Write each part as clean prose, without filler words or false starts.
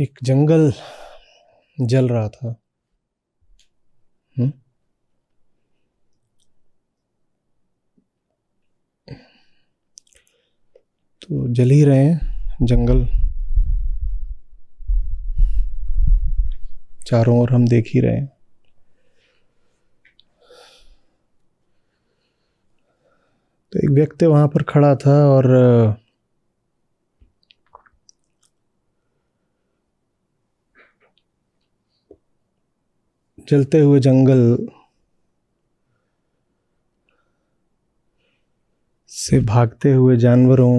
एक जंगल जल रहा था। तो जल ही रहे हैं जंगल, चारों ओर हम देख ही रहे हैं। तो एक व्यक्ति वहां पर खड़ा था और जलते हुए जंगल से भागते हुए जानवरों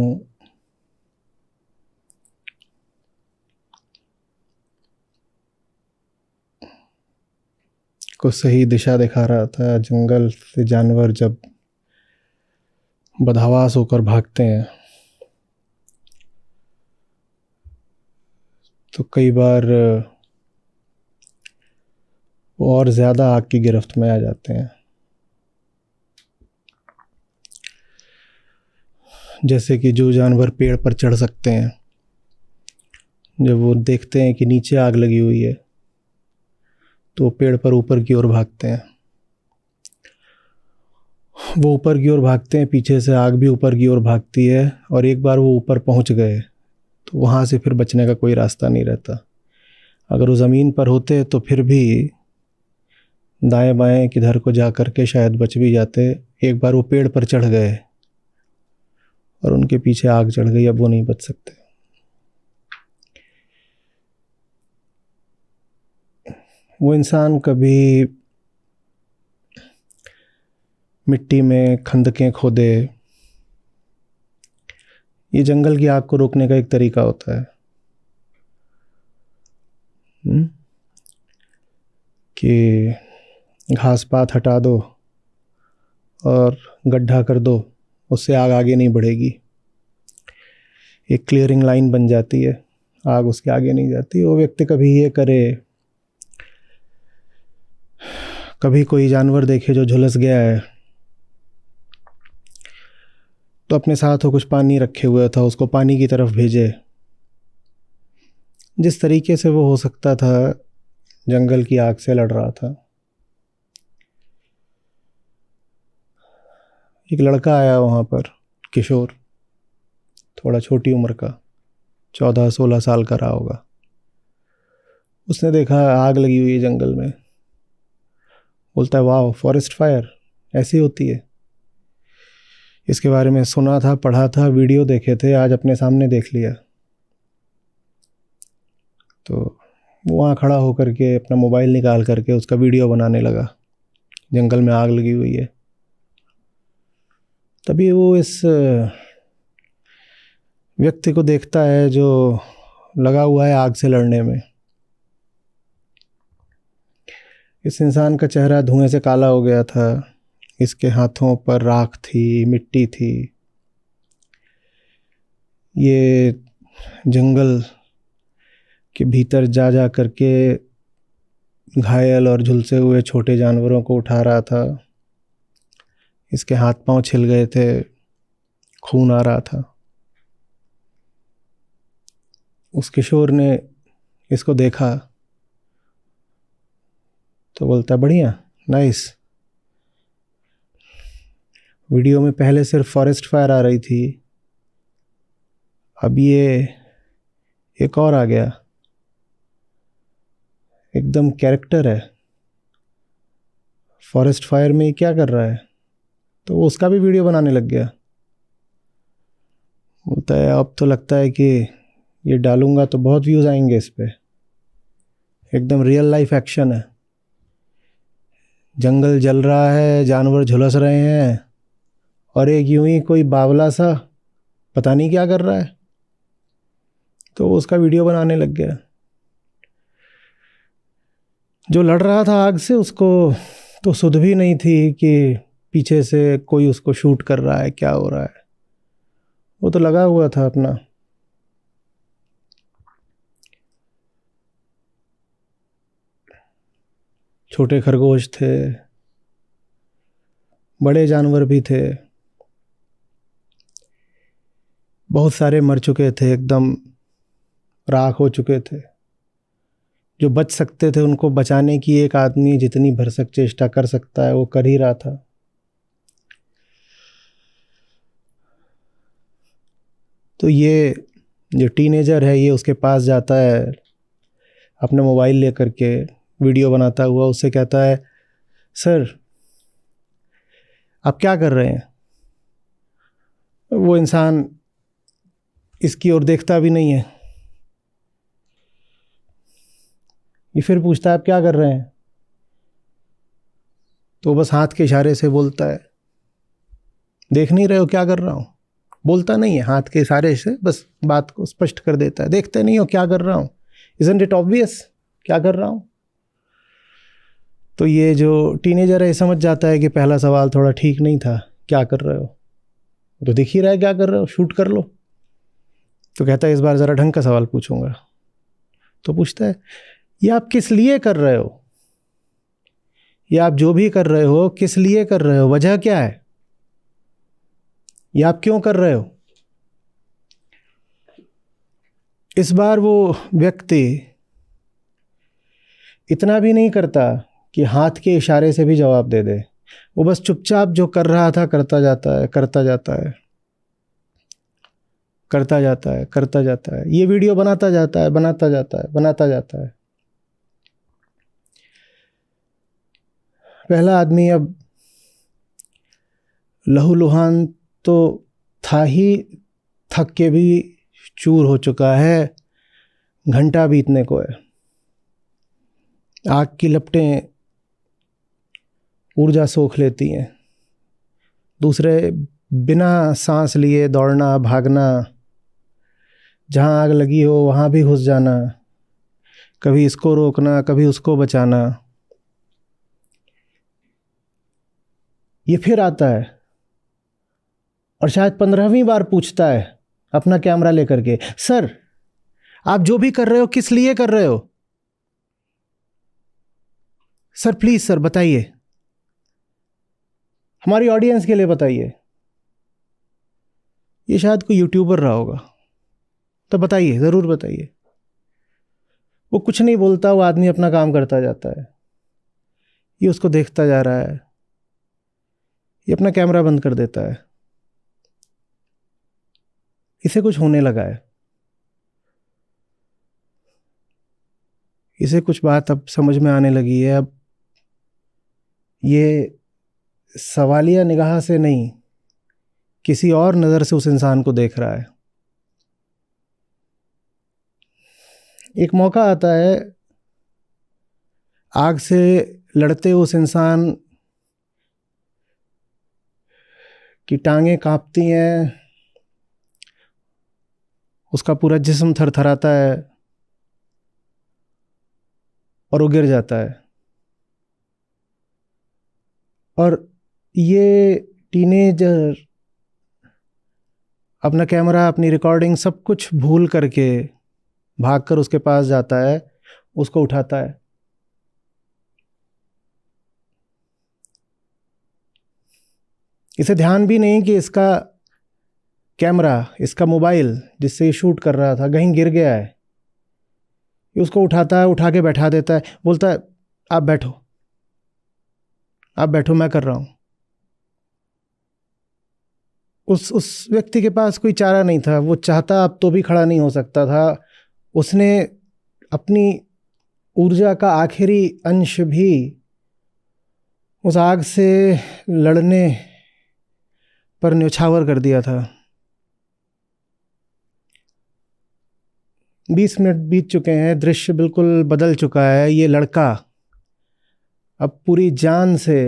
को सही दिशा दिखा रहा था। जंगल से जानवर जब बदहवास होकर भागते हैं तो कई बार वो और ज़्यादा आग की गिरफ्त में आ जाते हैं। जैसे कि जो जानवर पेड़ पर चढ़ सकते हैं, जब वो देखते हैं कि नीचे आग लगी हुई है तो पेड़ पर ऊपर की ओर भागते हैं। वो ऊपर की ओर भागते हैं, पीछे से आग भी ऊपर की ओर भागती है, और एक बार वो ऊपर पहुंच गए तो वहाँ से फिर बचने का कोई रास्ता नहीं रहता। अगर वो ज़मीन पर होते तो फिर भी दाएं बाएं किधर को जा कर के शायद बच भी जाते। एक बार वो पेड़ पर चढ़ गए और उनके पीछे आग चढ़ गई, अब वो नहीं बच सकते। वो इंसान कभी मिट्टी में खंदकें खोदे। ये जंगल की आग को रोकने का एक तरीका होता है कि घास पात हटा दो और गड्ढा कर दो, उससे आग आगे नहीं बढ़ेगी। एक क्लियरिंग लाइन बन जाती है, आग उसके आगे नहीं जाती। वो व्यक्ति कभी ये करे, कभी कोई जानवर देखे जो झुलस गया है तो अपने साथ वो कुछ पानी रखे हुए था, उसको पानी की तरफ भेजे। जिस तरीके से वो हो सकता था जंगल की आग से लड़ रहा था। एक लड़का आया वहाँ पर, किशोर, थोड़ा छोटी उम्र का, 14-16 साल का रहा होगा। उसने देखा आग लगी हुई है जंगल में, बोलता है वाह, फॉरेस्ट फायर ऐसी होती है। इसके बारे में सुना था, पढ़ा था, वीडियो देखे थे, आज अपने सामने देख लिया। तो वो वहाँ खड़ा होकर के अपना मोबाइल निकाल करके उसका वीडियो बनाने लगा। जंगल में आग लगी हुई है। तभी वो इस व्यक्ति को देखता है जो लगा हुआ है आग से लड़ने में। इस इंसान का चेहरा धुएं से काला हो गया था, इसके हाथों पर राख थी, मिट्टी थी। ये जंगल के भीतर जा जा करके घायल और झुलसे हुए छोटे जानवरों को उठा रहा था। इसके हाथ पांव छिल गए थे, खून आ रहा था। उस किशोर ने इसको देखा तो बोलता बढ़िया, नाइस। वीडियो में पहले सिर्फ फॉरेस्ट फायर आ रही थी, अब ये एक और आ गया, एकदम कैरेक्टर है। फॉरेस्ट फायर में ये क्या कर रहा है? तो वो उसका भी वीडियो बनाने लग गया। बोलता है अब तो लगता है कि ये डालूंगा तो बहुत व्यूज़ आएंगे इस पे। एकदम रियल लाइफ एक्शन है। जंगल जल रहा है, जानवर झुलस रहे हैं, और एक यूं ही कोई बावला सा पता नहीं क्या कर रहा है। तो वो उसका वीडियो बनाने लग गया। जो लड़ रहा था आग से, उसको तो सुध भी नहीं थी कि पीछे से कोई उसको शूट कर रहा है, क्या हो रहा है। वो तो लगा हुआ था अपना। छोटे खरगोश थे, बड़े जानवर भी थे, बहुत सारे मर चुके थे, एकदम राख हो चुके थे। जो बच सकते थे उनको बचाने की एक आदमी जितनी भरसक चेष्टा कर सकता है वो कर ही रहा था। तो ये जो टीनेजर है ये उसके पास जाता है अपने मोबाइल लेकर के, वीडियो बनाता हुआ, उससे कहता है, सर आप क्या कर रहे हैं? वो इंसान इसकी ओर देखता भी नहीं है। ये फिर पूछता है आप क्या कर रहे हैं? तो बस हाथ के इशारे से बोलता है, देख नहीं रहे हो क्या कर रहा हूँ? बोलता नहीं है, हाथ के इशारे से बस बात को स्पष्ट कर देता है, देखते नहीं हो क्या कर रहा हूँ? इज़न्ट इट ऑब्वियस, क्या कर रहा हूँ? तो ये जो टीनेजर है समझ जाता है कि पहला सवाल थोड़ा ठीक नहीं था, क्या कर रहे हो? तो दिख ही रहा है क्या कर रहे हो, शूट कर लो। तो कहता है इस बार ज़रा ढंग का सवाल पूछूंगा। तो पूछता है, ये आप किस लिए कर रहे हो? ये आप जो भी कर रहे हो किस लिए कर रहे हो, वजह क्या है? ये आप क्यों कर रहे हो? इस बार वो व्यक्ति इतना भी नहीं करता कि हाथ के इशारे से भी जवाब दे दे। वो बस चुपचाप जो कर रहा था करता जाता है, करता जाता है, करता जाता है, करता जाता है। ये वीडियो बनाता जाता है, बनाता जाता है, बनाता जाता है। पहला आदमी अब लहूलुहान तो था ही, थक के भी चूर हो चुका है, घंटा बीतने को है। आग की लपटें ऊर्जा सोख लेती हैं। दूसरे बिना सांस लिए दौड़ना, भागना, जहाँ आग लगी हो वहाँ भी घुस जाना, कभी इसको रोकना, कभी उसको बचाना। ये फिर आता है और शायद 15वीं बार पूछता है अपना कैमरा लेकर के, सर आप जो भी कर रहे हो किस लिए कर रहे हो? सर प्लीज सर बताइए, हमारी ऑडियंस के लिए बताइए। ये शायद कोई यूट्यूबर रहा होगा, तो बताइए, ज़रूर बताइए। वो कुछ नहीं बोलता, वो आदमी अपना काम करता जाता है। ये उसको देखता जा रहा है, ये अपना कैमरा बंद कर देता है। इसे कुछ होने लगा है, इसे कुछ बात अब समझ में आने लगी है। अब ये सवालिया निगाह से नहीं, किसी और नज़र से उस इंसान को देख रहा है। एक मौका आता है, आग से लड़ते उस इंसान की टांगें कांपती हैं, उसका पूरा जिस्म थरथराता है और वो गिर जाता है। और ये टीनेजर अपना कैमरा, अपनी रिकॉर्डिंग सब कुछ भूल करके भागकर उसके पास जाता है, उसको उठाता है। इसे ध्यान भी नहीं कि इसका कैमरा, इसका मोबाइल जिससे ये शूट कर रहा था कहीं गिर गया है। ये उसको उठाता है, उठा के बैठा देता है, बोलता है आप बैठो, आप बैठो, मैं कर रहा हूं। उस व्यक्ति के पास कोई चारा नहीं था, वो चाहता अब तो भी खड़ा नहीं हो सकता था। उसने अपनी ऊर्जा का आखिरी अंश भी उस आग से लड़ने पर न्यौछावर कर दिया था। 20 मिनट बीत चुके हैं, दृश्य बिल्कुल बदल चुका है। ये लड़का अब पूरी जान से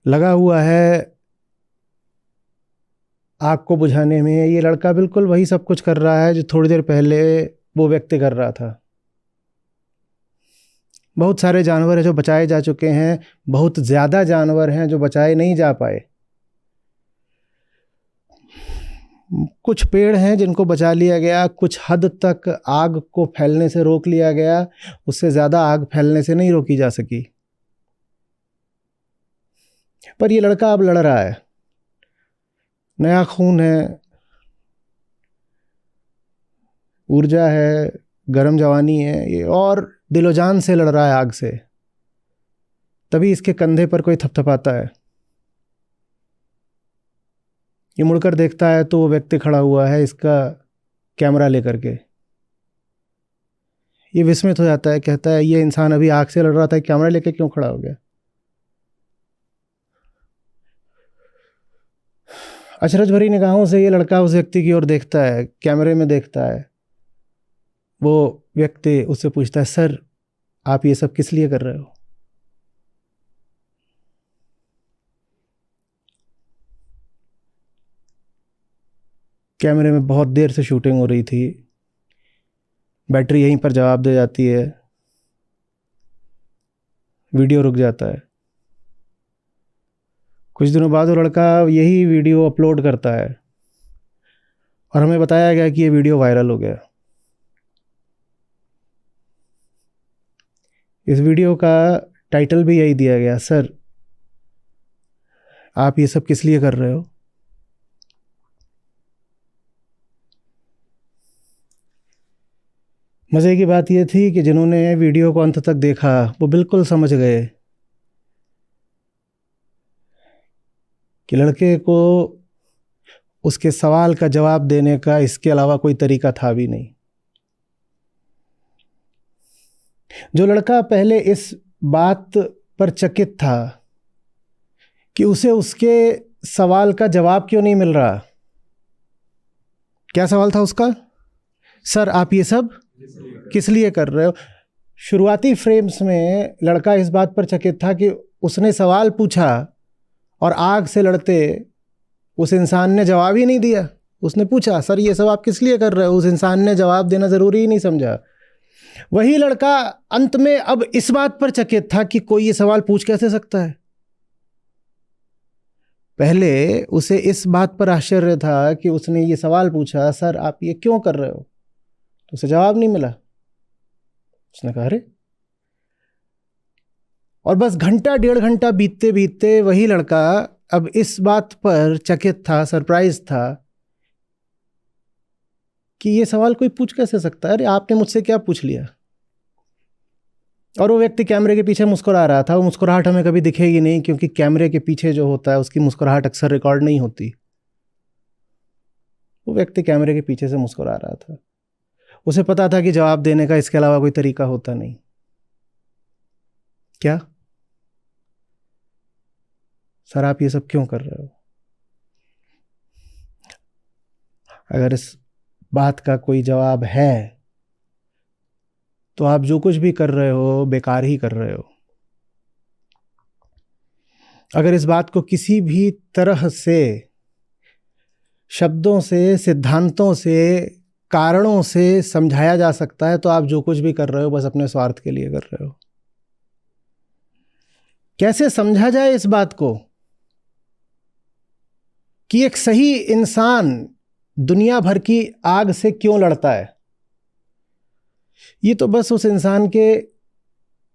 लगा हुआ है आग को बुझाने में। ये लड़का बिल्कुल वही सब कुछ कर रहा है जो थोड़ी देर पहले वो व्यक्ति कर रहा था। बहुत सारे जानवर हैं जो बचाए जा चुके हैं, बहुत ज़्यादा जानवर हैं जो बचाए नहीं जा पाए। कुछ पेड़ हैं जिनको बचा लिया गया, कुछ हद तक आग को फैलने से रोक लिया गया, उससे ज़्यादा आग फैलने से नहीं रोकी जा सकी। पर ये लड़का अब लड़ रहा है, नया खून है, ऊर्जा है, गर्म जवानी है ये, और दिलो जान से लड़ रहा है आग से। तभी इसके कंधे पर कोई थपथपाता है। ये मुड़कर देखता है तो वो व्यक्ति खड़ा हुआ है इसका कैमरा लेकर के। ये विस्मित हो जाता है, कहता है ये इंसान अभी आग से लड़ रहा था, कैमरा लेके क्यों खड़ा हो गया? अचरज भरी निगाहों से ये लड़का उस व्यक्ति की ओर देखता है, कैमरे में देखता है। वो व्यक्ति उससे पूछता है, सर आप ये सब किस लिए कर रहे हो? कैमरे में बहुत देर से शूटिंग हो रही थी, बैटरी यहीं पर जवाब दे जाती है, वीडियो रुक जाता है। कुछ दिनों बाद वो लड़का यही वीडियो अपलोड करता है और हमें बताया गया कि ये वीडियो वायरल हो गया। इस वीडियो का टाइटल भी यही दिया गया, सर आप ये सब किस लिए कर रहे हो? मज़े की बात यह थी कि जिन्होंने वीडियो को अंत तक देखा वो बिल्कुल समझ गए कि लड़के को उसके सवाल का जवाब देने का इसके अलावा कोई तरीका था भी नहीं। जो लड़का पहले इस बात पर चकित था कि उसे उसके सवाल का जवाब क्यों नहीं मिल रहा। क्या सवाल था उसका? सर आप ये सब किस लिए कर रहे हो? शुरुआती फ्रेम्स में लड़का इस बात पर चकित था कि उसने सवाल पूछा और आग से लड़ते उस इंसान ने जवाब ही नहीं दिया। उसने पूछा, सर ये सब आप किस लिए कर रहे हो? उस इंसान ने जवाब देना ज़रूरी ही नहीं समझा। वही लड़का अंत में अब इस बात पर चकित था कि कोई ये सवाल पूछ कैसे सकता है। पहले उसे इस बात पर आश्चर्य था कि उसने ये सवाल पूछा, सर आप ये क्यों कर रहे हो? तो उसे जवाब नहीं मिला। उसने कहा अरे, और बस घंटा डेढ़ घंटा बीतते बीतते वही लड़का अब इस बात पर चकित था, सरप्राइज था कि ये सवाल कोई पूछ कैसे सकता है? अरे आपने मुझसे क्या पूछ लिया? और वो व्यक्ति कैमरे के पीछे मुस्कुरा रहा था। वो मुस्कुराहट हमें कभी दिखेगी नहीं क्योंकि कैमरे के पीछे जो होता है उसकी मुस्कुराहट अक्सर रिकॉर्ड नहीं होती। वो व्यक्ति कैमरे के पीछे से मुस्कुरा रहा था। उसे पता था कि जवाब देने का इसके अलावा कोई तरीका होता नहीं। क्या? सर आप ये सब क्यों कर रहे हो? अगर इस बात का कोई जवाब है तो आप जो कुछ भी कर रहे हो बेकार ही कर रहे हो। अगर इस बात को किसी भी तरह से, शब्दों से, सिद्धांतों से, कारणों से समझाया जा सकता है तो आप जो कुछ भी कर रहे हो बस अपने स्वार्थ के लिए कर रहे हो। कैसे समझा जाए इस बात को कि एक सही इंसान दुनिया भर की आग से क्यों लड़ता है? ये तो बस उस इंसान के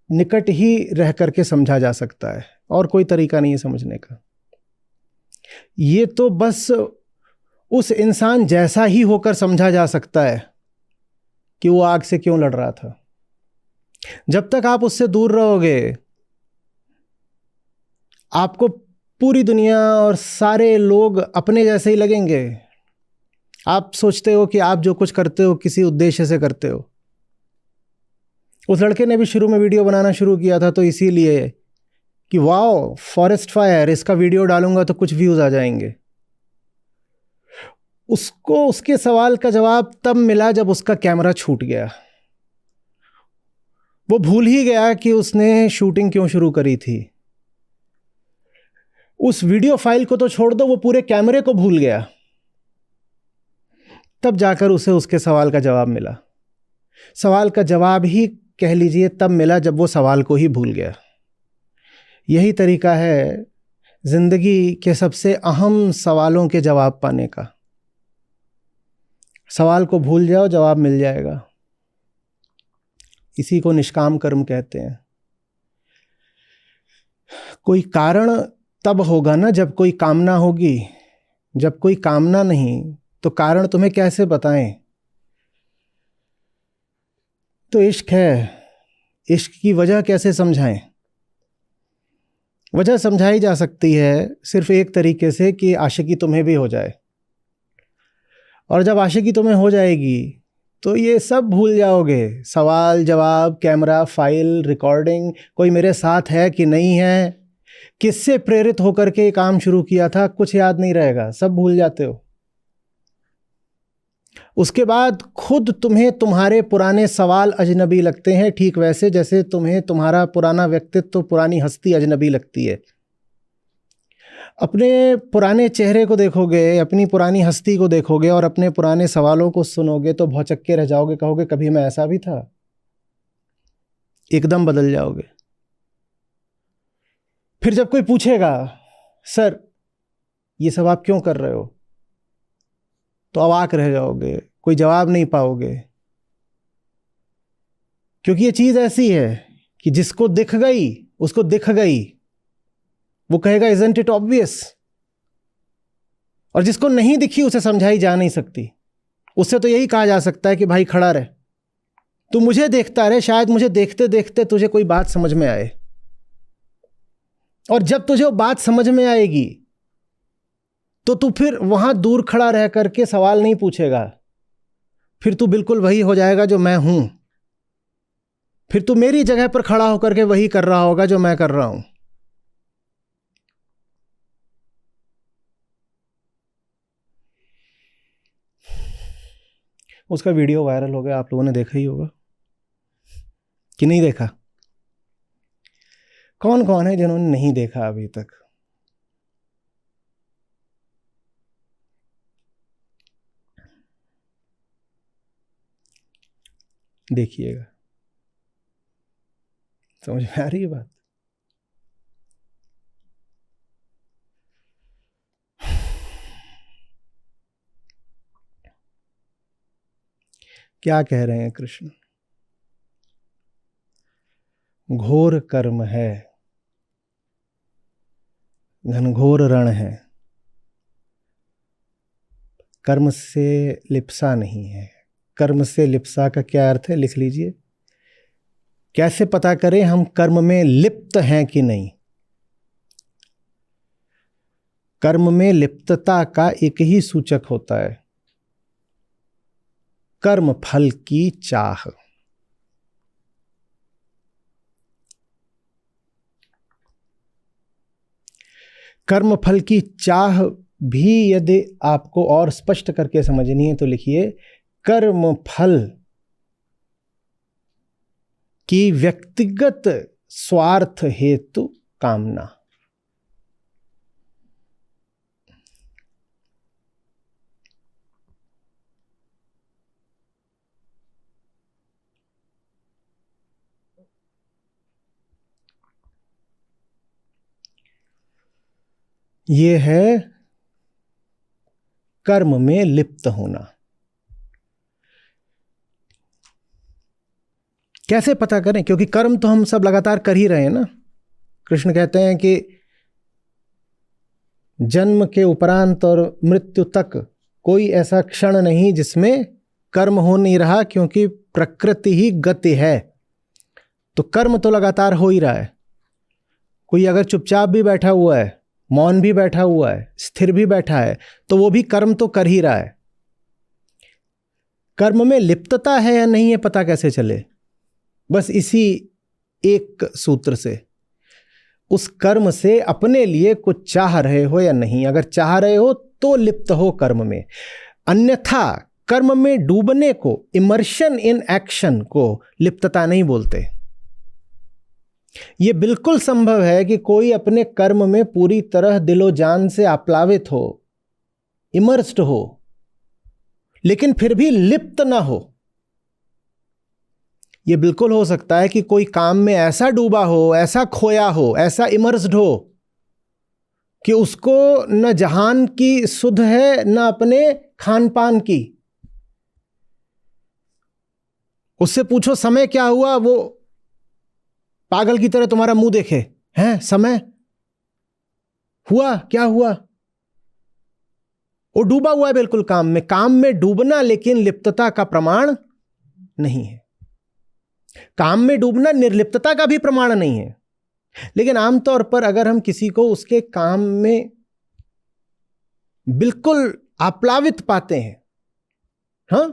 निकट ही रह करके समझा जा सकता है और कोई तरीका नहीं है समझने का। ये तो बस उस इंसान जैसा ही होकर समझा जा सकता है कि वो आग से क्यों लड़ रहा था। जब तक आप उससे दूर रहोगे आपको पूरी दुनिया और सारे लोग अपने जैसे ही लगेंगे। आप सोचते हो कि आप जो कुछ करते हो किसी उद्देश्य से करते हो। उस लड़के ने भी शुरू में वीडियो बनाना शुरू किया था तो इसीलिए कि वाओ फॉरेस्ट फायर, इसका वीडियो डालूंगा तो कुछ व्यूज आ जाएंगे। उसको उसके सवाल का जवाब तब मिला जब उसका कैमरा छूट गया। वो भूल ही गया कि उसने शूटिंग क्यों शुरू करी थी। उस वीडियो फाइल को तो छोड़ दो, वो पूरे कैमरे को भूल गया। तब जाकर उसे उसके सवाल का जवाब मिला। सवाल का जवाब ही कह लीजिए तब मिला जब वो सवाल को ही भूल गया। यही तरीका है जिंदगी के सबसे अहम सवालों के जवाब पाने का। सवाल को भूल जाओ, जवाब मिल जाएगा। इसी को निष्काम कर्म कहते हैं। कोई कारण तब होगा ना जब कोई कामना होगी। जब कोई कामना नहीं तो कारण तुम्हें कैसे बताएं? तो इश्क है, इश्क की वजह कैसे समझाएं? वजह समझाई जा सकती है सिर्फ एक तरीके से कि आशिकी तुम्हें भी हो जाए, और जब आशिकी तुम्हें हो जाएगी तो ये सब भूल जाओगे। सवाल जवाब, कैमरा, फाइल, रिकॉर्डिंग, कोई मेरे साथ है कि नहीं है, किससे प्रेरित होकर के काम शुरू किया था, कुछ याद नहीं रहेगा, सब भूल जाते हो। उसके बाद खुद तुम्हें तुम्हारे पुराने सवाल अजनबी लगते हैं, ठीक वैसे जैसे तुम्हें तुम्हारा पुराना व्यक्तित्व, पुरानी हस्ती अजनबी लगती है। अपने पुराने चेहरे को देखोगे, अपनी पुरानी हस्ती को देखोगे और अपने पुराने सवालों को सुनोगे तो भौचक्के रह जाओगे, कहोगे कभी मैं ऐसा भी था। एकदम बदल जाओगे। फिर जब कोई पूछेगा सर ये सब आप क्यों कर रहे हो, तो अवाक रह जाओगे, कोई जवाब नहीं पाओगे, क्योंकि ये चीज ऐसी है कि जिसको दिख गई उसको दिख गई, वो कहेगा इजंट इट ऑब्वियस, और जिसको नहीं दिखी उसे समझाई जा नहीं सकती। उससे तो यही कहा जा सकता है कि भाई खड़ा रहे, तू मुझे देखता रहे, शायद मुझे देखते देखते तुझे कोई बात समझ में आए, और जब तुझे वो बात समझ में आएगी तो तू फिर वहां दूर खड़ा रह करके सवाल नहीं पूछेगा, फिर तू बिल्कुल वही हो जाएगा जो मैं हूं, फिर तू मेरी जगह पर खड़ा होकर के वही कर रहा होगा जो मैं कर रहा हूं। उसका वीडियो वायरल हो गया, आप लोगों ने देखा ही होगा कि नहीं देखा? कौन कौन है जिन्होंने नहीं देखा अभी तक? देखिएगा, समझ में आ रही है बात? क्या कह रहे हैं कृष्ण? घोर कर्म है, घनघोर रण है, कर्म से लिप्सा नहीं है। कर्म से लिप्सा का क्या अर्थ है, लिख लीजिए। कैसे पता करें हम कर्म में लिप्त हैं कि नहीं? कर्म में लिप्तता का एक ही सूचक होता है, कर्म फल की चाह। कर्म फल की चाह भी यदि आपको और स्पष्ट करके समझनी है तो लिखिए, कर्म फल की व्यक्तिगत स्वार्थ हेतु कामना। ये है कर्म में लिप्त होना। कैसे पता करें? क्योंकि कर्म तो हम सब लगातार कर ही रहे हैं ना। कृष्ण कहते हैं कि जन्म के उपरांत और मृत्यु तक कोई ऐसा क्षण नहीं जिसमें कर्म हो नहीं रहा, क्योंकि प्रकृति ही गति है। तो कर्म तो लगातार हो ही रहा है। कोई अगर चुपचाप भी बैठा हुआ है, मौन भी बैठा हुआ है, स्थिर भी बैठा है, तो वो भी कर्म तो कर ही रहा है। कर्म में लिप्तता है या नहीं, है पता कैसे चले? बस इसी एक सूत्र से, उस कर्म से अपने लिए कुछ चाह रहे हो या नहीं। अगर चाह रहे हो तो लिप्त हो कर्म में, अन्यथा कर्म में डूबने को, इमर्शन इन एक्शन को लिप्तता नहीं बोलते। यह बिल्कुल संभव है कि कोई अपने कर्म में पूरी तरह दिलो जान से आप्लावित हो, इमर्स्ड हो, लेकिन फिर भी लिप्त ना हो। यह बिल्कुल हो सकता है कि कोई काम में ऐसा डूबा हो, ऐसा खोया हो, ऐसा इमर्स्ड हो कि उसको न जहान की सुध है, न अपने खान पान की। उससे पूछो समय क्या हुआ, वो पागल की तरह तुम्हारा मुंह देखे, हैं समय हुआ, क्या हुआ? वो डूबा हुआ है बिल्कुल काम में। काम में डूबना लेकिन लिप्तता का प्रमाण नहीं है। काम में डूबना निर्लिप्तता का भी प्रमाण नहीं है, लेकिन आमतौर पर अगर हम किसी को उसके काम में बिल्कुल आप्लावित पाते हैं, हाँ,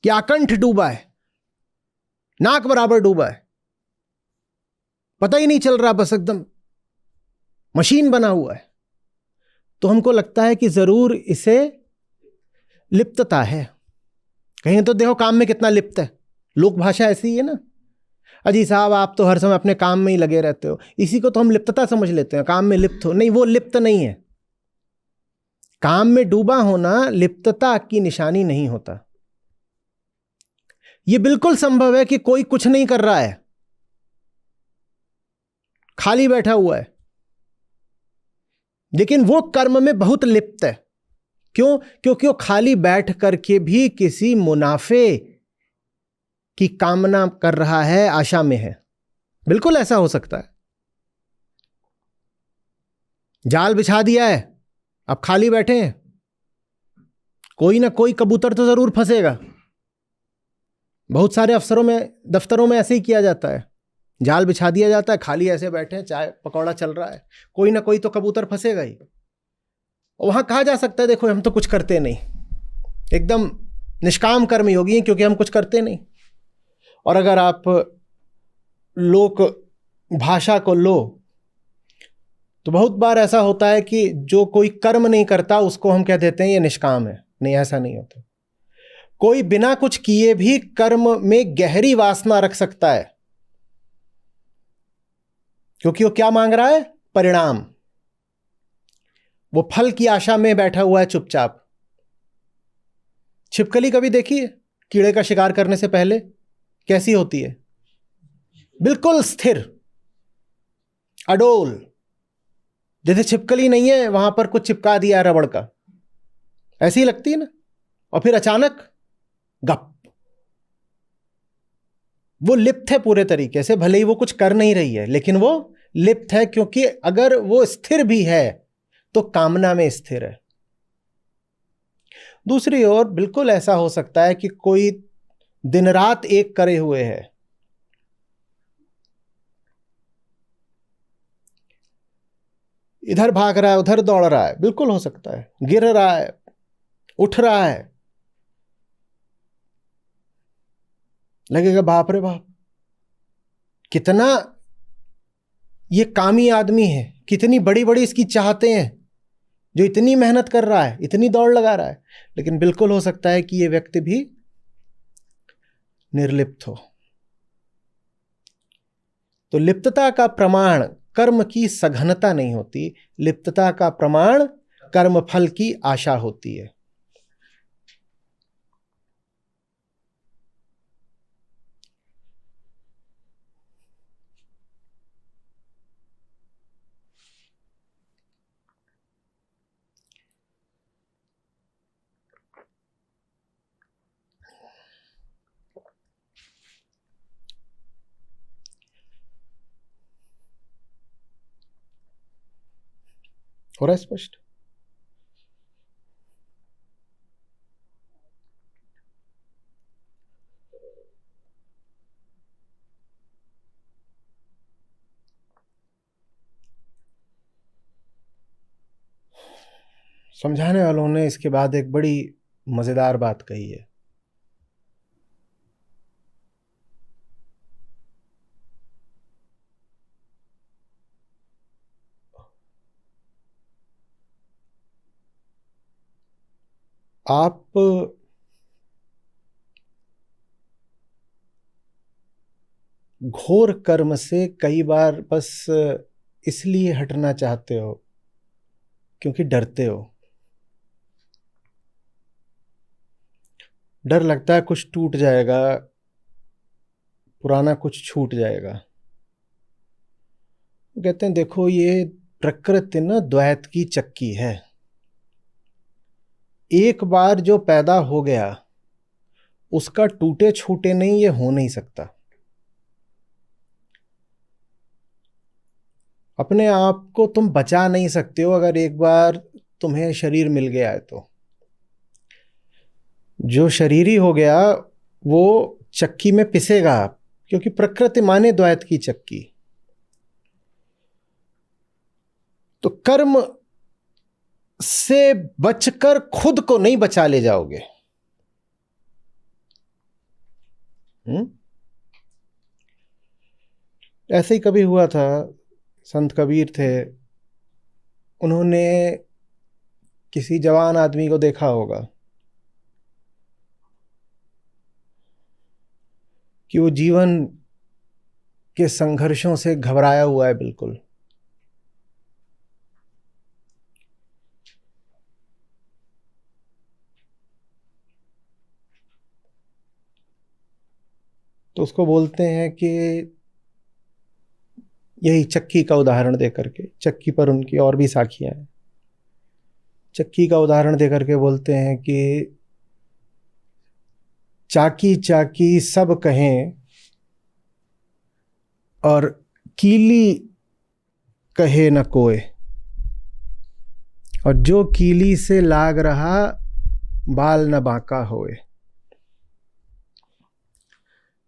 कि आकंठ डूबा है, नाक बराबर डूबा है, पता ही नहीं चल रहा, बस एकदम मशीन बना हुआ है, तो हमको लगता है कि जरूर इसे लिप्तता है। कहीं तो देखो काम में कितना लिप्त है, लोक भाषा ऐसी ही है ना, अजी साहब आप तो हर समय अपने काम में ही लगे रहते हो, इसी को तो हम लिप्तता समझ लेते हैं, काम में लिप्त हो। नहीं, वो लिप्त नहीं है। काम में डूबा होना लिप्तता की निशानी नहीं होता। यह बिल्कुल संभव है कि कोई कुछ नहीं कर रहा है, खाली बैठा हुआ है, लेकिन वो कर्म में बहुत लिप्त है। क्यों? क्योंकि वो खाली बैठ करके भी किसी मुनाफे की कामना कर रहा है, आशा में है। बिल्कुल ऐसा हो सकता है। जाल बिछा दिया है, अब खाली बैठे हैं, कोई ना कोई कबूतर तो जरूर फंसेगा। बहुत सारे अफसरों में, दफ्तरों में ऐसे ही किया जाता है, जाल बिछा दिया जाता है, खाली ऐसे बैठे हैं, चाय पकौड़ा चल रहा है, कोई ना कोई तो कबूतर फंसेगा ही। और वहां कहा जा सकता है देखो हम तो कुछ करते नहीं, एकदम निष्काम कर्मी योगी हैं क्योंकि हम कुछ करते नहीं। और अगर आप लोक भाषा को लो तो बहुत बार ऐसा होता है कि जो कोई कर्म नहीं करता उसको हम कह देते हैं ये निष्काम है। नहीं, ऐसा नहीं होता। कोई बिना कुछ किए भी कर्म में गहरी वासना रख सकता है, क्योंकि वो क्या मांग रहा है? परिणाम। वो फल की आशा में बैठा हुआ है चुपचाप। छिपकली कभी देखी है? कीड़े का शिकार करने से पहले कैसी होती है? बिल्कुल स्थिर, अडोल, जैसे छिपकली नहीं है, वहां पर कुछ चिपका दिया रबड़ का, ऐसी ही लगती है ना। और फिर अचानक गप, वो लिप्त है पूरे तरीके से, भले ही वो कुछ कर नहीं रही है, लेकिन वो लिप्त है, क्योंकि अगर वो स्थिर भी है तो कामना में स्थिर है। दूसरी ओर बिल्कुल ऐसा हो सकता है कि कोई दिन रात एक करे हुए है, इधर भाग रहा है, उधर दौड़ रहा है, बिल्कुल हो सकता है, गिर रहा है, उठ रहा है, लगेगा बाप रे बाप कितना ये कामी आदमी है, कितनी बड़ी बड़ी इसकी चाहते हैं, जो इतनी मेहनत कर रहा है, इतनी दौड़ लगा रहा है। लेकिन बिल्कुल हो सकता है कि ये व्यक्ति भी निर्लिप्त हो। तो लिप्तता का प्रमाण कर्म की सघनता नहीं होती, लिप्तता का प्रमाण कर्म फल की आशा होती है। हो रहा है स्पष्ट? समझाने वालों ने इसके बाद एक बड़ी मजेदार बात कही है। आप घोर कर्म से कई बार बस इसलिए हटना चाहते हो क्योंकि डरते हो। डर लगता है कुछ टूट जाएगा, पुराना कुछ छूट जाएगा। कहते हैं देखो ये प्रकृति ना द्वैत की चक्की है, एक बार जो पैदा हो गया उसका टूटे छूटे नहीं, ये हो नहीं सकता। अपने आप को तुम बचा नहीं सकते हो अगर एक बार तुम्हें शरीर मिल गया है तो। जो शरीरी हो गया वो चक्की में पिसेगा, क्योंकि प्रकृति माने द्वैत की चक्की। तो कर्म से बचकर खुद को नहीं बचा ले जाओगे। ऐसे ही कभी हुआ था, संत कबीर थे, उन्होंने किसी जवान आदमी को देखा होगा कि वो जीवन के संघर्षों से घबराया हुआ है बिल्कुल। तो उसको बोलते हैं कि यही चक्की का उदाहरण दे करके, चक्की पर उनकी और भी साखियां हैं, चक्की का उदाहरण दे करके बोलते हैं कि चाकी चाकी सब कहें और कीली कहे न कोई, और जो कीली से लाग रहा बाल न बांका होए।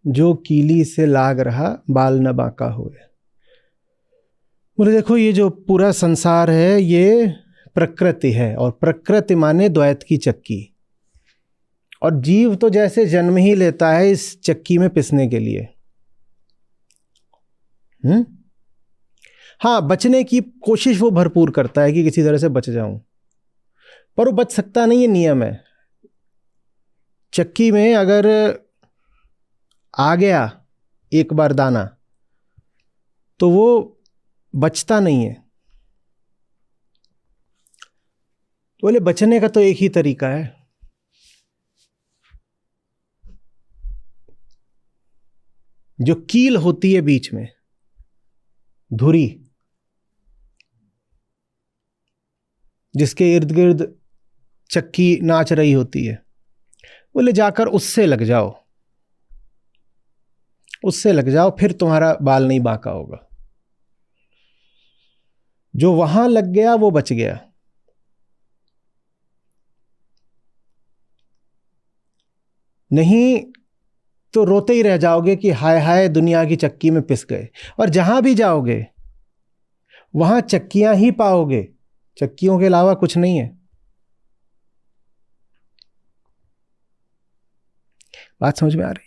जो कीली से लाग रहा बाल न बांका होए। बोले देखो, ये जो पूरा संसार है ये प्रकृति है, और प्रकृति माने द्वैत की चक्की, और जीव तो जैसे जन्म ही लेता है इस चक्की में पिसने के लिए। हाँ, बचने की कोशिश वो भरपूर करता है कि किसी तरह से बच जाऊं, पर वो बच सकता नहीं, ये नियम है। चक्की में अगर आ गया एक बार दाना तो वो बचता नहीं है। तो बोले बचने का तो एक ही तरीका है, जो कील होती है बीच में, धुरी, जिसके इर्द गिर्द चक्की नाच रही होती है, बोले जाकर उससे लग जाओ, उससे लग जाओ, फिर तुम्हारा बाल नहीं बांका होगा। जो वहां लग गया वो बच गया। नहीं तो रोते ही रह जाओगे कि हाय हाय दुनिया की चक्की में पिस गए। और जहां भी जाओगे वहां चक्कियां ही पाओगे, चक्कियों के अलावा कुछ नहीं है। बात समझ में आ रही है?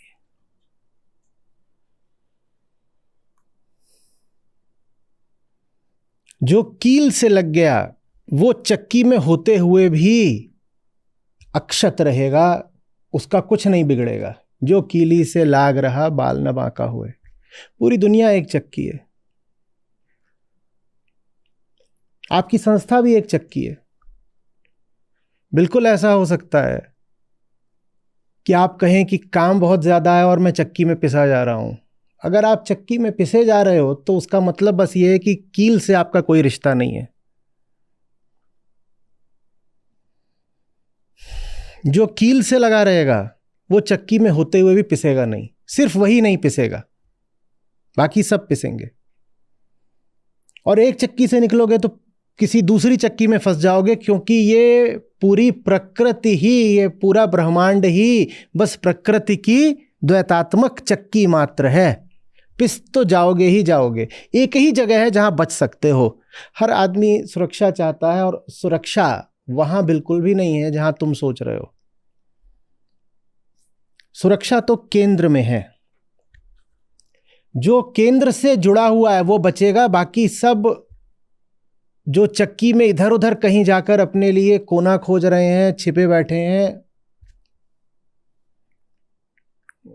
जो कील से लग गया वो चक्की में होते हुए भी अक्षत रहेगा, उसका कुछ नहीं बिगड़ेगा। जो कीली से लाग रहा बाल न बांका हुए। पूरी दुनिया एक चक्की है, आपकी संस्था भी एक चक्की है। बिल्कुल ऐसा हो सकता है कि आप कहें कि काम बहुत ज्यादा है और मैं चक्की में पिसा जा रहा हूं। अगर आप चक्की में पिसे जा रहे हो तो उसका मतलब बस ये है कि कील से आपका कोई रिश्ता नहीं है। जो कील से लगा रहेगा वो चक्की में होते हुए भी पिसेगा नहीं। सिर्फ वही नहीं पिसेगा, बाकी सब पिसेंगे। और एक चक्की से निकलोगे तो किसी दूसरी चक्की में फंस जाओगे, क्योंकि ये पूरी प्रकृति ही, ये पूरा ब्रह्मांड ही बस प्रकृति की द्वैतात्मक चक्की मात्र है। पिस तो जाओगे ही जाओगे। एक ही जगह है जहां बच सकते हो। हर आदमी सुरक्षा चाहता है, और सुरक्षा वहां बिल्कुल भी नहीं है जहां तुम सोच रहे हो। सुरक्षा तो केंद्र में है। जो केंद्र से जुड़ा हुआ है वो बचेगा, बाकी सब जो चक्की में इधर उधर कहीं जाकर अपने लिए कोना खोज रहे हैं, छिपे बैठे हैं,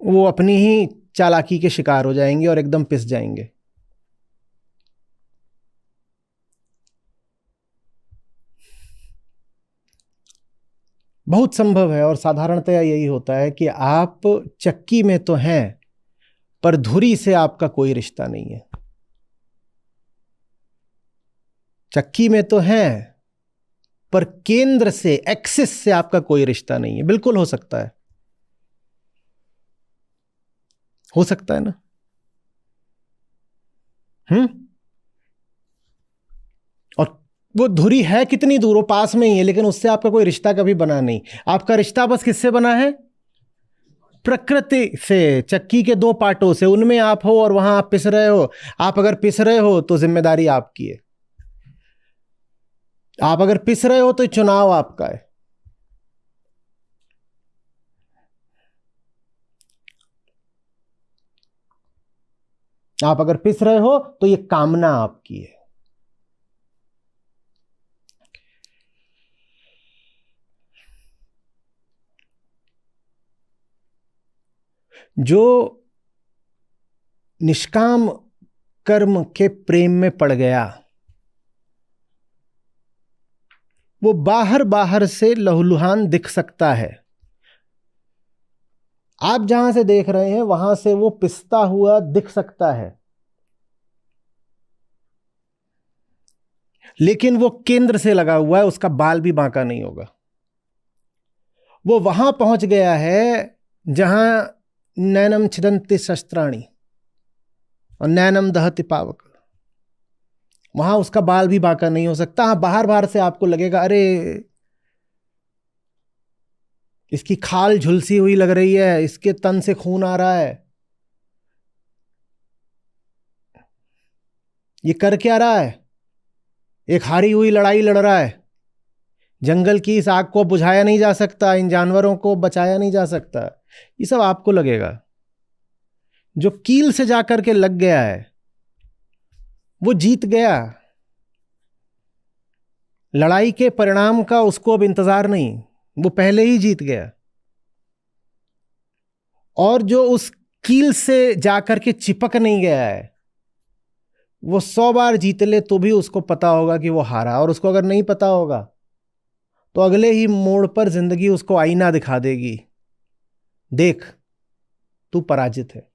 वो अपनी ही चालाकी के शिकार हो जाएंगे और एकदम पिस जाएंगे। बहुत संभव है, और साधारणतया यही होता है कि आप चक्की में तो हैं पर धुरी से आपका कोई रिश्ता नहीं है। चक्की में तो हैं पर केंद्र से, एक्सिस से आपका कोई रिश्ता नहीं है। बिल्कुल हो सकता है, हो सकता है ना? और वो धुरी है कितनी दूर, वो पास में ही है, लेकिन उससे आपका कोई रिश्ता कभी बना नहीं। आपका रिश्ता बस किससे बना है? प्रकृति से, चक्की के दो पार्टों से, उनमें आप हो और वहां आप पिस रहे हो। आप अगर पिस रहे हो तो जिम्मेदारी आपकी है, आप अगर पिस रहे हो तो चुनाव आपका है। आप अगर पिस रहे हो तो ये कामना आपकी है। जो निष्काम कर्म के प्रेम में पड़ गया, वो बाहर बाहर से लहूलुहान दिख सकता है। आप जहां से देख रहे हैं वहां से वो पिसता हुआ दिख सकता है, लेकिन वो केंद्र से लगा हुआ है, उसका बाल भी बांका नहीं होगा। वो वहां पहुंच गया है जहां नैनम छिदन्ति शस्त्राणि और नैनम दहति पावक, वहां उसका बाल भी बांका नहीं हो सकता। हाँ, बाहर बाहर से आपको लगेगा अरे इसकी खाल झुलसी हुई लग रही है, इसके तन से खून आ रहा है, ये कर क्या रहा है, एक हारी हुई लड़ाई लड़ रहा है। जंगल की इस आग को बुझाया नहीं जा सकता, इन जानवरों को बचाया नहीं जा सकता, ये सब आपको लगेगा। जो कील से जाकर के लग गया है वो जीत गया। लड़ाई के परिणाम का उसको अब इंतजार नहीं, वो पहले ही जीत गया। और जो उस कील से जाकर के चिपक नहीं गया है, वो 100 बार जीत ले तो भी उसको पता होगा कि वो हारा। और उसको अगर नहीं पता होगा तो अगले ही मोड़ पर जिंदगी उसको आईना दिखा देगी, देख तू पराजित है।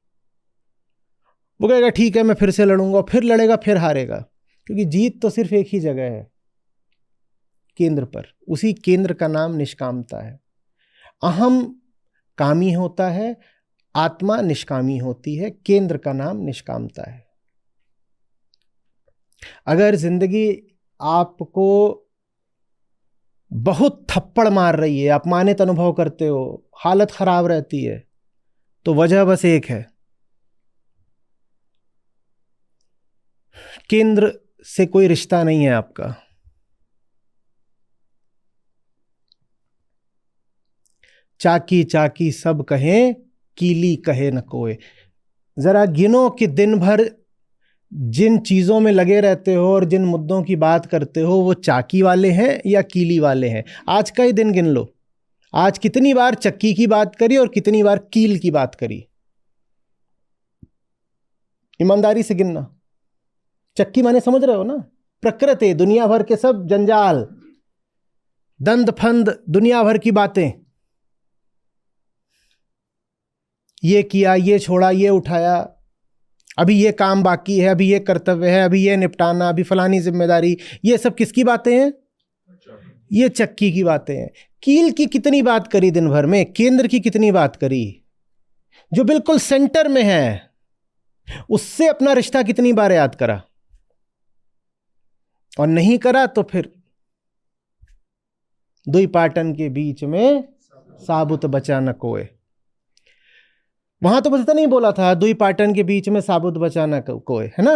वो कहेगा ठीक है मैं फिर से लड़ूंगा, फिर लड़ेगा, फिर हारेगा, क्योंकि जीत तो सिर्फ एक ही जगह है, केंद्र पर। उसी केंद्र का नाम निष्कामता है। अहम कामी होता है, आत्मा निष्कामी होती है, केंद्र का नाम निष्कामता है। अगर जिंदगी आपको बहुत थप्पड़ मार रही है, अपमानित अनुभव करते हो, हालत खराब रहती है, तो वजह बस एक है, केंद्र से कोई रिश्ता नहीं है आपका। चाकी चाकी सब कहें, कीली कहे न कोई। जरा गिनो कि दिन भर जिन चीजों में लगे रहते हो और जिन मुद्दों की बात करते हो वो चाकी वाले हैं या कीली वाले हैं। आज का ही दिन गिन लो, आज कितनी बार चक्की की बात करी और कितनी बार कील की बात करी। ईमानदारी से गिनना। चक्की माने समझ रहे हो ना, प्रकृति, दुनिया भर के सब जंजाल, दंद फंद, दुनिया भर की बातें, ये किया, ये छोड़ा, ये उठाया, अभी ये काम बाकी है, अभी ये कर्तव्य है, अभी ये निपटाना, अभी फलानी जिम्मेदारी। ये सब किसकी बातें हैं? ये चक्की की बातें हैं। कील की कितनी बात करी दिन भर में, केंद्र की कितनी बात करी, जो बिल्कुल सेंटर में है उससे अपना रिश्ता कितनी बार याद करा, और नहीं करा तो फिर दुई पाटन के बीच में साबुत बचा न कोय। वहां तो बचता नहीं बोला था, दुई पाटन के बीच में साबुत बचा न कोय, है ना।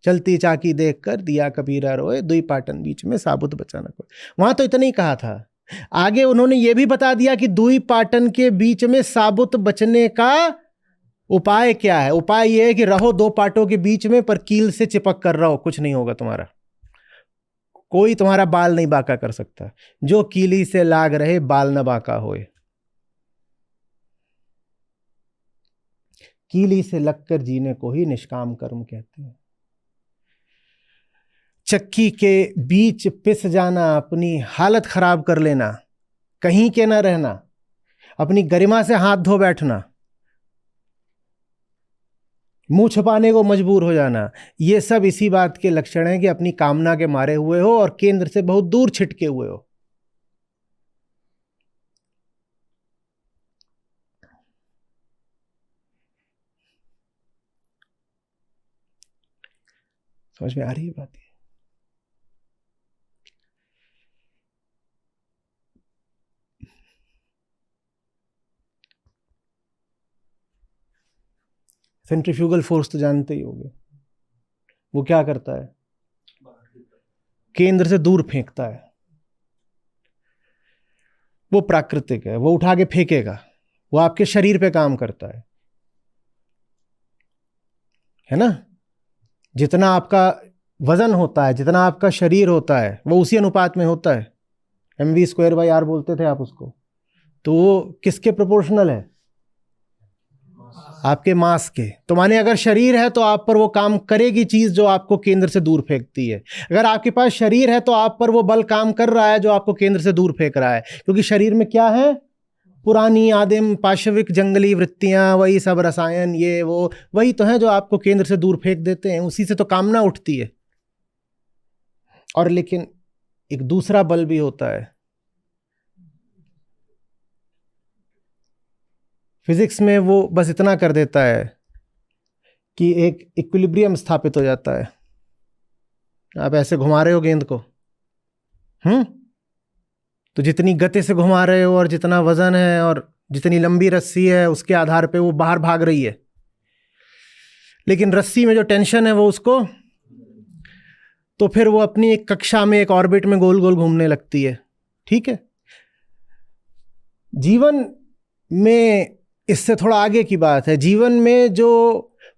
चलती चाकी देखकर दिया कबीरा रोए, दुई पाटन बीच में साबुत बचा न कोय। वहां तो इतना ही कहा था। आगे उन्होंने ये भी बता दिया कि दुई पाटन के बीच में साबुत बचने का उपाय क्या है। उपाय यह है कि रहो दो पाटों के बीच में, पर कील से चिपक कर रहो, कुछ नहीं होगा तुम्हारा, कोई तुम्हारा बाल नहीं बांका कर सकता। जो कीली से लाग रहे बाल न बांका होए। कीली से लगकर जीने को ही निष्काम कर्म कहते हैं। चक्की के बीच पिस जाना, अपनी हालत खराब कर लेना, कहीं के ना रहना, अपनी गरिमा से हाथ धो बैठना, मुंह छुपाने को मजबूर हो जाना, ये सब इसी बात के लक्षण हैं कि अपनी कामना के मारे हुए हो और केंद्र से बहुत दूर छिटके हुए हो। समझ में आ रही है बात? सेंट्रीफ्यूगल फोर्स तो जानते ही होंगे, वो क्या करता है, केंद्र से दूर फेंकता है। वो प्राकृतिक है, वो उठा के फेंकेगा, वो आपके शरीर पे काम करता है ना। जितना आपका वजन होता है, जितना आपका शरीर होता है, वो उसी अनुपात में होता है। mv²/r बोलते थे आप उसको। तो वो किसके प्रोपोर्शनल है, आपके मास के। तो माने अगर शरीर है तो आप पर वो काम करेगी चीज जो आपको केंद्र से दूर फेंकती है। अगर आपके पास शरीर है तो आप पर वो बल काम कर रहा है जो आपको केंद्र से दूर फेंक रहा है, क्योंकि शरीर में क्या है, पुरानी आदिम पाशविक जंगली वृत्तियां, वही सब रसायन, ये वो वही तो है जो आपको केंद्र से दूर फेंक देते हैं। उसी से तो कामना उठती है। और लेकिन एक दूसरा बल भी होता है। फिजिक्स में वो बस इतना कर देता है कि एक इक्विलिब्रियम स्थापित हो जाता है। आप ऐसे घुमा रहे हो गेंद को, तो जितनी गति से घुमा रहे हो और जितना वजन है और जितनी लंबी रस्सी है, उसके आधार पे वो बाहर भाग रही है। लेकिन रस्सी में जो टेंशन है वो उसको, तो फिर वो अपनी एक कक्षा में, एक ऑर्बिट में गोल गोल घूमने लगती है। ठीक है। जीवन में इससे थोड़ा आगे की बात है। जीवन में जो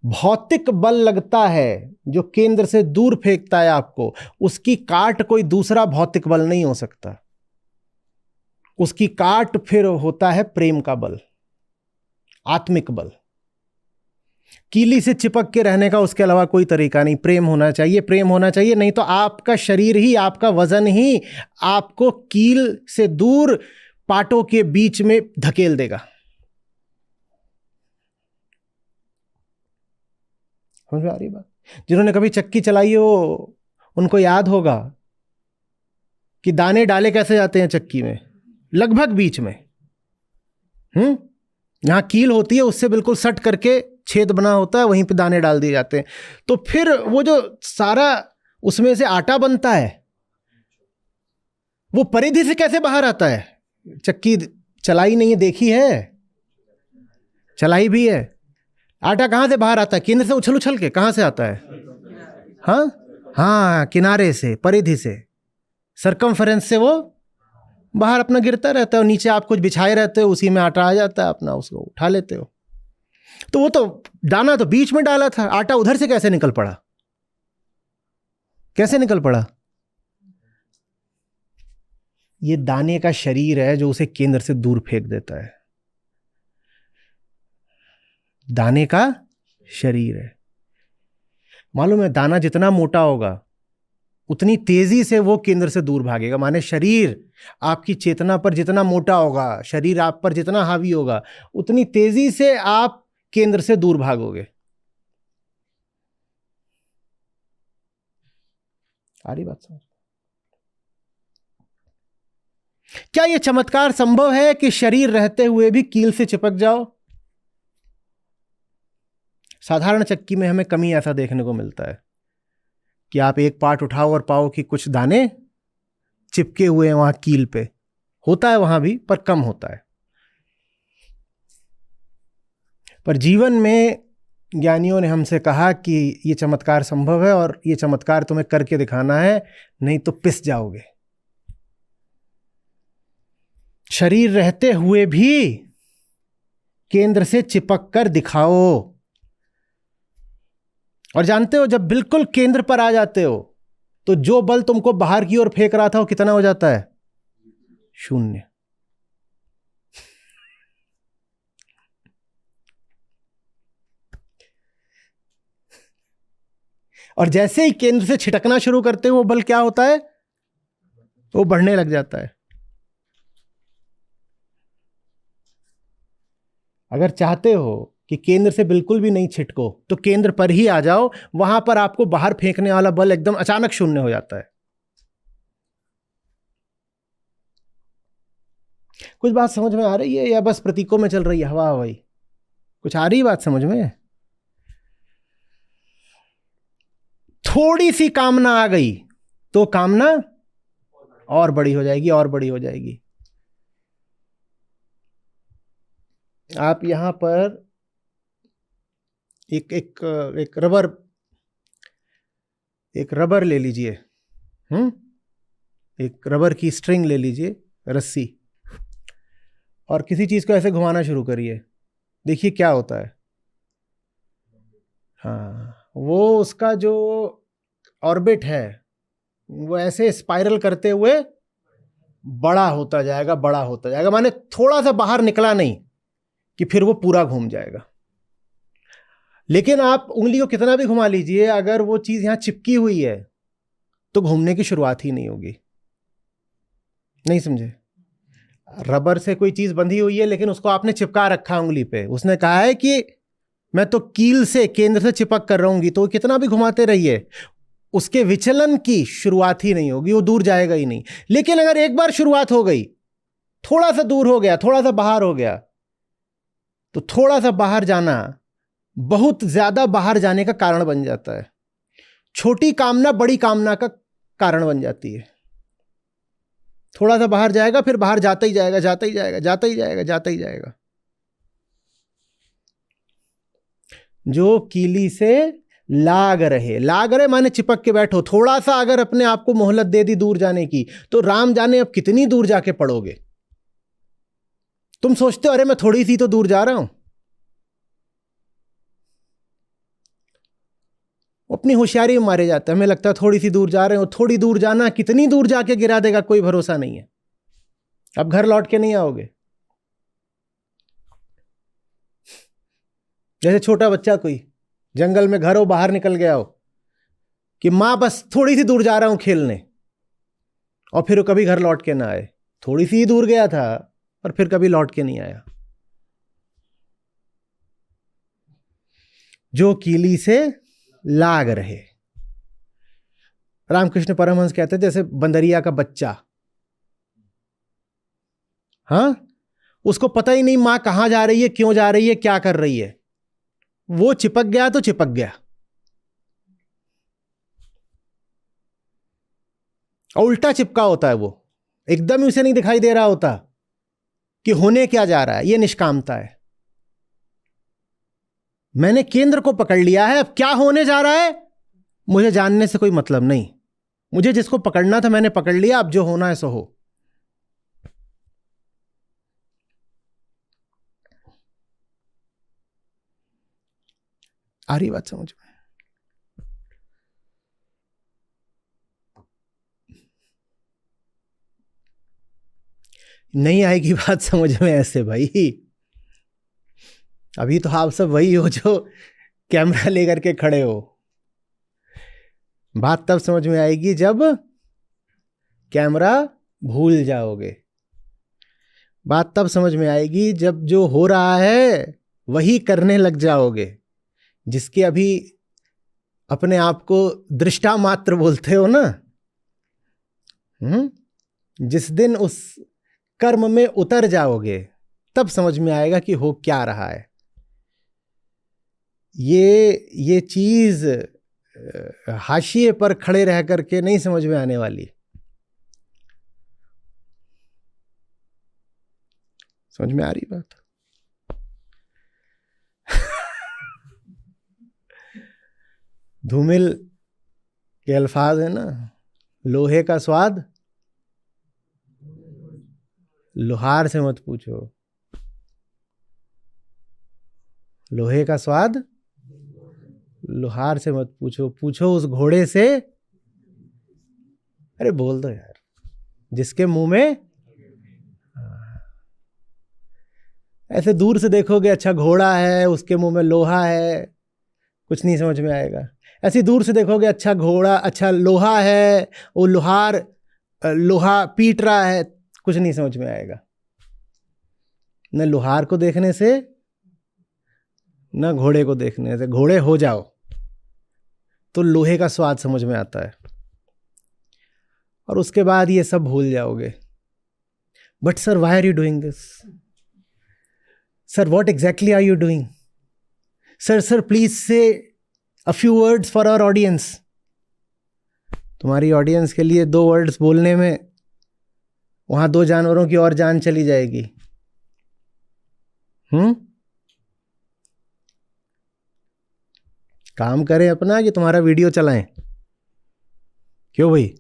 भौतिक बल लगता है, जो केंद्र से दूर फेंकता है आपको, उसकी काट कोई दूसरा भौतिक बल नहीं हो सकता। उसकी काट फिर होता है प्रेम का बल, आत्मिक बल। कीली से चिपक के रहने का उसके अलावा कोई तरीका नहीं। प्रेम होना चाहिए, प्रेम होना चाहिए, नहीं तो आपका शरीर ही, आपका वजन ही आपको कील से दूर पाटों के बीच में धकेल देगा। समझ में आ रही बात? जिन्होंने कभी चक्की चलाई हो उनको याद होगा कि दाने डाले कैसे जाते हैं चक्की में, लगभग बीच में। यहां कील होती है, उससे बिल्कुल सट करके छेद बना होता है, वहीं पे दाने डाल दिए जाते हैं। तो फिर वो जो सारा उसमें से आटा बनता है, वो परिधि से कैसे बाहर आता है? चक्की चलाई नहीं है, देखी है, चलाई भी है। आटा कहां से बाहर आता है? केंद्र से उछल उछल के। कहां से आता है? हाँ, किनारे से, परिधि से, सरकमफेरेंस से वो बाहर अपना गिरता रहता है। और नीचे आप कुछ बिछाए रहते हो, उसी में आटा आ जाता है, अपना उसको उठा लेते हो। तो वो तो दाना तो बीच में डाला था, आटा उधर से कैसे निकल पड़ा? कैसे निकल पड़ा? ये दाने का शरीर है जो उसे केंद्र से दूर फेंक देता है। दाने का शरीर है। मालूम है, दाना जितना मोटा होगा उतनी तेजी से वो केंद्र से दूर भागेगा। माने शरीर आपकी चेतना पर जितना मोटा होगा, शरीर आप पर जितना हावी होगा, उतनी तेजी से आप केंद्र से दूर भागोगे। आ रही बात समझ? क्या यह चमत्कार संभव है कि शरीर रहते हुए भी कील से चिपक जाओ? साधारण चक्की में हमें कमी ऐसा देखने को मिलता है कि आप एक पार्ट उठाओ और पाओ कि कुछ दाने चिपके हुए हैं वहां कील पे। होता है वहां भी, पर कम होता है। पर जीवन में ज्ञानियों ने हमसे कहा कि यह चमत्कार संभव है और यह चमत्कार तुम्हें करके दिखाना है, नहीं तो पिस जाओगे। शरीर रहते हुए भी केंद्र से चिपक कर दिखाओ। और जानते हो, जब बिल्कुल केंद्र पर आ जाते हो तो जो बल तुमको बाहर की ओर फेंक रहा था वो कितना हो जाता है? शून्य। और जैसे ही केंद्र से छिटकना शुरू करते हो, वो बल क्या होता है? वो बढ़ने लग जाता है। अगर चाहते हो कि केंद्र से बिल्कुल भी नहीं छिटको, तो केंद्र पर ही आ जाओ। वहां पर आपको बाहर फेंकने वाला बल एकदम अचानक शून्य हो जाता है। कुछ बात समझ में आ रही है या बस प्रतीकों में चल रही है हवा हवाई? कुछ आ रही बात समझ में? थोड़ी सी कामना आ गई तो कामना और बड़ी हो जाएगी, और बड़ी हो जाएगी। आप यहां पर एक एक एक रबर एक रबर ले लीजिए, एक रबर की स्ट्रिंग ले लीजिए, रस्सी, और किसी चीज को ऐसे घुमाना शुरू करिए, देखिए क्या होता है। हाँ, वो उसका जो ऑर्बिट है वो ऐसे स्पाइरल करते हुए बड़ा होता जाएगा, बड़ा होता जाएगा, माने थोड़ा सा बाहर निकला नहीं कि फिर वो पूरा घूम जाएगा। लेकिन आप उंगली को कितना भी घुमा लीजिए, अगर वो चीज यहां चिपकी हुई है तो घूमने की शुरुआत ही नहीं होगी। नहीं समझे? रबर से कोई चीज बंधी हुई है लेकिन उसको आपने चिपका रखा उंगली पे, उसने कहा है कि मैं तो कील से, केंद्र से चिपक कर रहूंगी, तो कितना भी घुमाते रहिए उसके विचलन की शुरुआत ही नहीं होगी, वो दूर जाएगा ही नहीं। लेकिन अगर एक बार शुरुआत हो गई, थोड़ा सा दूर हो गया, थोड़ा सा बाहर हो गया, तो थोड़ा सा बाहर जाना बहुत ज्यादा बाहर जाने का कारण बन जाता है। छोटी कामना बड़ी कामना का कारण बन जाती है। थोड़ा सा बाहर जाएगा, फिर बाहर जाता ही जाएगा, जाता ही जाएगा, जाता ही जाएगा, जाता ही जाएगा। जो कीली से लाग रहे, लाग रहे माने चिपक के बैठो। थोड़ा सा अगर अपने आप को मोहलत दे दी दूर जाने की, तो राम जाने अब कितनी दूर जाके पड़ोगे। तुम सोचते हो अरे मैं थोड़ी सी तो दूर जा रहा हूं, अपनी होशियारी में मारे जाते हैं। हमें लगता है थोड़ी सी दूर जा रहे हो, थोड़ी दूर जाना कितनी दूर जाके गिरा देगा कोई भरोसा नहीं है। अब घर लौट के नहीं आओगे। जैसे छोटा बच्चा कोई जंगल में घर हो, बाहर निकल गया हो कि मां बस थोड़ी सी दूर जा रहा हूं खेलने, और फिर वो कभी घर लौट के ना आए। थोड़ी सी ही दूर गया था और फिर कभी लौट के नहीं आया। जो कीली से लाग रहे। रामकृष्ण परमहंस कहते थे जैसे बंदरिया का बच्चा, हाँ, उसको पता ही नहीं मां कहां जा रही है, क्यों जा रही है, क्या कर रही है। वो चिपक गया तो चिपक गया, और उल्टा चिपका होता है वो, एकदम ही उसे नहीं दिखाई दे रहा होता कि होने क्या जा रहा है। ये निष्कामता है। मैंने केंद्र को पकड़ लिया है, अब क्या होने जा रहा है मुझे जानने से कोई मतलब नहीं। मुझे जिसको पकड़ना था मैंने पकड़ लिया, अब जो होना है सो हो। आ रही बात समझ में? नहीं आएगी बात समझ में ऐसे भाई। अभी तो आप सब वही हो जो कैमरा लेकर के खड़े हो। बात तब समझ में आएगी जब कैमरा भूल जाओगे। बात तब समझ में आएगी जब जो हो रहा है वही करने लग जाओगे, जिसके अभी अपने आप को दृष्टा मात्र बोलते हो ना। जिस दिन उस कर्म में उतर जाओगे तब समझ में आएगा कि हो क्या रहा है। ये चीज हाशिए पर खड़े रह करके नहीं समझ में आने वाली। समझ में आ रही बात? धूमिल के अल्फाज है ना, लोहे का स्वाद लोहार से मत पूछो, लोहे का स्वाद लोहार से मत पूछो, पूछो उस घोड़े से। अरे बोल दो यार, जिसके मुंह में। ऐसे दूर से देखोगे अच्छा घोड़ा है, उसके मुंह में लोहा है, कुछ नहीं समझ में आएगा। ऐसे दूर से देखोगे अच्छा घोड़ा, अच्छा लोहा है, वो लोहार लोहा पीट रहा है, कुछ नहीं समझ में आएगा। न लोहार को देखने से न घोड़े को देखने से। घोड़े हो जाओ तो लोहे का स्वाद समझ में आता है, और उसके बाद ये सब भूल जाओगे। But sir why are you doing this? Sir what exactly are you doing? Sir please say a few words for our audience. तुम्हारी ऑडियंस के लिए 2 वर्ड्स बोलने में वहां 2 जानवरों की और जान चली जाएगी। काम करें अपना कि तुम्हारा वीडियो चलाएं? क्यों भाई?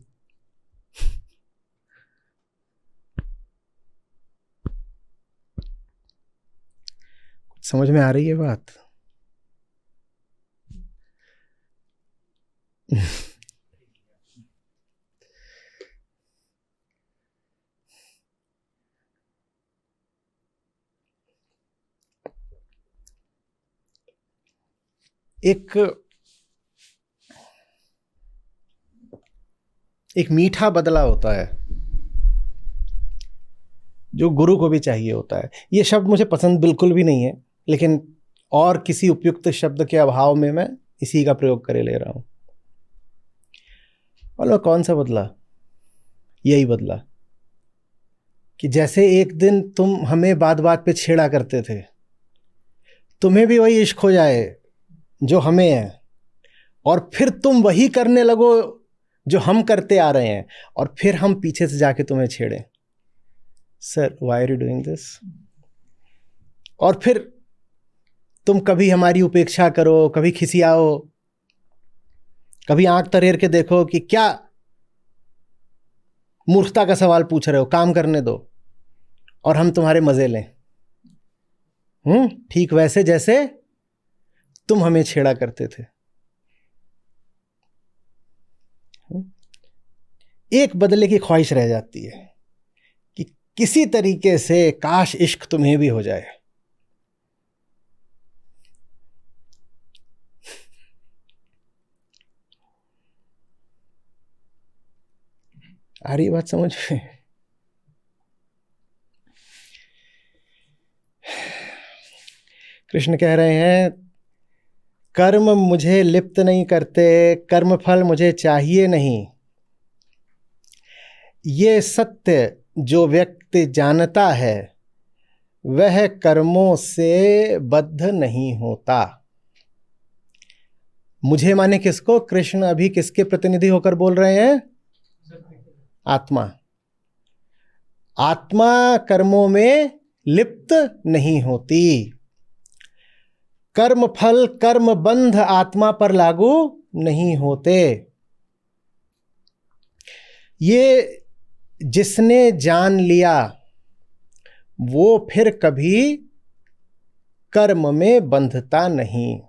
समझ में आ रही है बात? एक मीठा बदला होता है जो गुरु को भी चाहिए होता है। ये शब्द मुझे पसंद बिल्कुल भी नहीं है, लेकिन और किसी उपयुक्त शब्द के अभाव में मैं इसी का प्रयोग करे ले रहा हूं। बोलो कौन सा बदला? यही बदला कि जैसे एक दिन तुम हमें बात बात पे छेड़ा करते थे, तुम्हें भी वही इश्क हो जाए जो हमें है, और फिर तुम वही करने लगो जो हम करते आ रहे हैं, और फिर हम पीछे से जाके तुम्हें छेड़ें, sir why are you doing this? और फिर तुम कभी हमारी उपेक्षा करो, कभी खिसियाओ, कभी आंख तरेर के देखो कि क्या मूर्खता का सवाल पूछ रहे हो, काम करने दो, और हम तुम्हारे मजे लें। ठीक वैसे जैसे तुम हमें छेड़ा करते थे। एक बदले की ख्वाहिश रह जाती है कि किसी तरीके से काश इश्क तुम्हें भी हो जाए। आ रही बात समझ में? कृष्ण कह रहे हैं कर्म मुझे लिप्त नहीं करते, कर्म फल मुझे चाहिए नहीं। ये सत्य जो व्यक्ति जानता है वह कर्मों से बद्ध नहीं होता। मुझे माने किसको? कृष्ण अभी किसके प्रतिनिधि होकर बोल रहे हैं? आत्मा। आत्मा कर्मों में लिप्त नहीं होती। कर्म फल कर्म बंध आत्मा पर लागू नहीं होते। ये जिसने जान लिया वो फिर कभी कर्म में बंधता नहीं।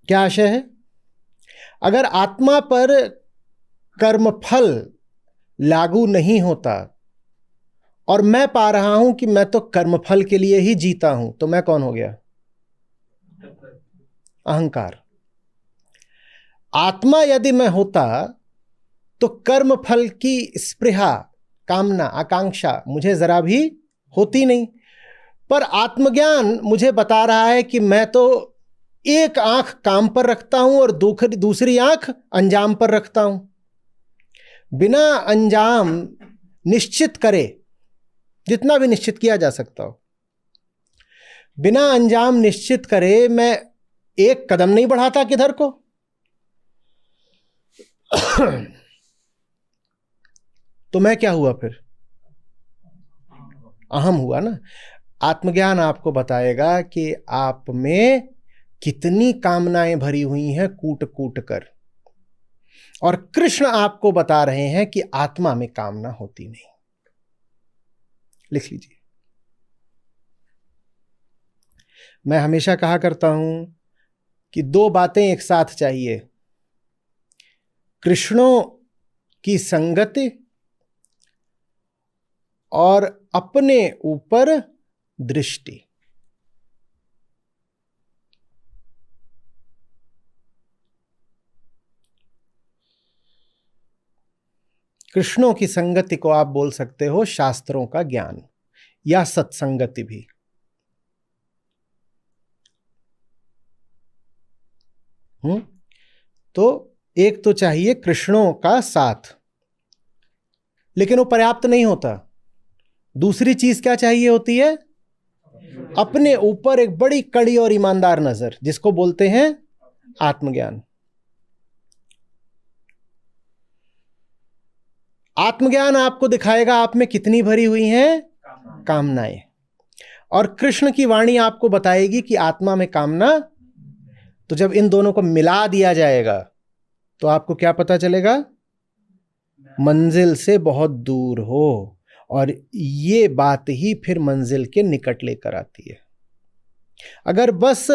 क्या आशय है? अगर आत्मा पर कर्म फल लागू नहीं होता और मैं पा रहा हूं कि मैं तो कर्मफल के लिए ही जीता हूं, तो मैं कौन हो गया? अहंकार। आत्मा यदि मैं होता तो कर्म फल की स्पृहा, कामना, आकांक्षा मुझे जरा भी होती नहीं। पर आत्मज्ञान मुझे बता रहा है कि मैं तो एक आंख काम पर रखता हूं और दूसरी आंख अंजाम पर रखता हूं। बिना अंजाम निश्चित करे, जितना भी निश्चित किया जा सकता हो, बिना अंजाम निश्चित करे मैं एक कदम नहीं बढ़ाता किधर को। तो मैं क्या हुआ फिर? अहम हुआ ना। आत्मज्ञान आपको बताएगा कि आप में कितनी कामनाएं भरी हुई हैं कूट कूट कर, और कृष्ण आपको बता रहे हैं कि आत्मा में कामना होती नहीं। लिख लीजिए। मैं हमेशा कहा करता हूं कि दो बातें एक साथ चाहिए, कृष्णों की संगति और अपने ऊपर दृष्टि। कृष्णों की संगति को आप बोल सकते हो शास्त्रों का ज्ञान या सत्संगति भी। तो एक तो चाहिए कृष्णों का साथ, लेकिन वो पर्याप्त नहीं होता। दूसरी चीज क्या चाहिए होती है? अपने ऊपर एक बड़ी कड़ी और ईमानदार नजर, जिसको बोलते हैं आत्मज्ञान। आत्मज्ञान आपको दिखाएगा आप में कितनी भरी हुई हैं कामनाएं, और कृष्ण की वाणी आपको बताएगी कि आत्मा में कामना। तो जब इन दोनों को मिला दिया जाएगा तो आपको क्या पता चलेगा? मंजिल से बहुत दूर हो, और ये बात ही फिर मंजिल के निकट लेकर आती है। अगर बस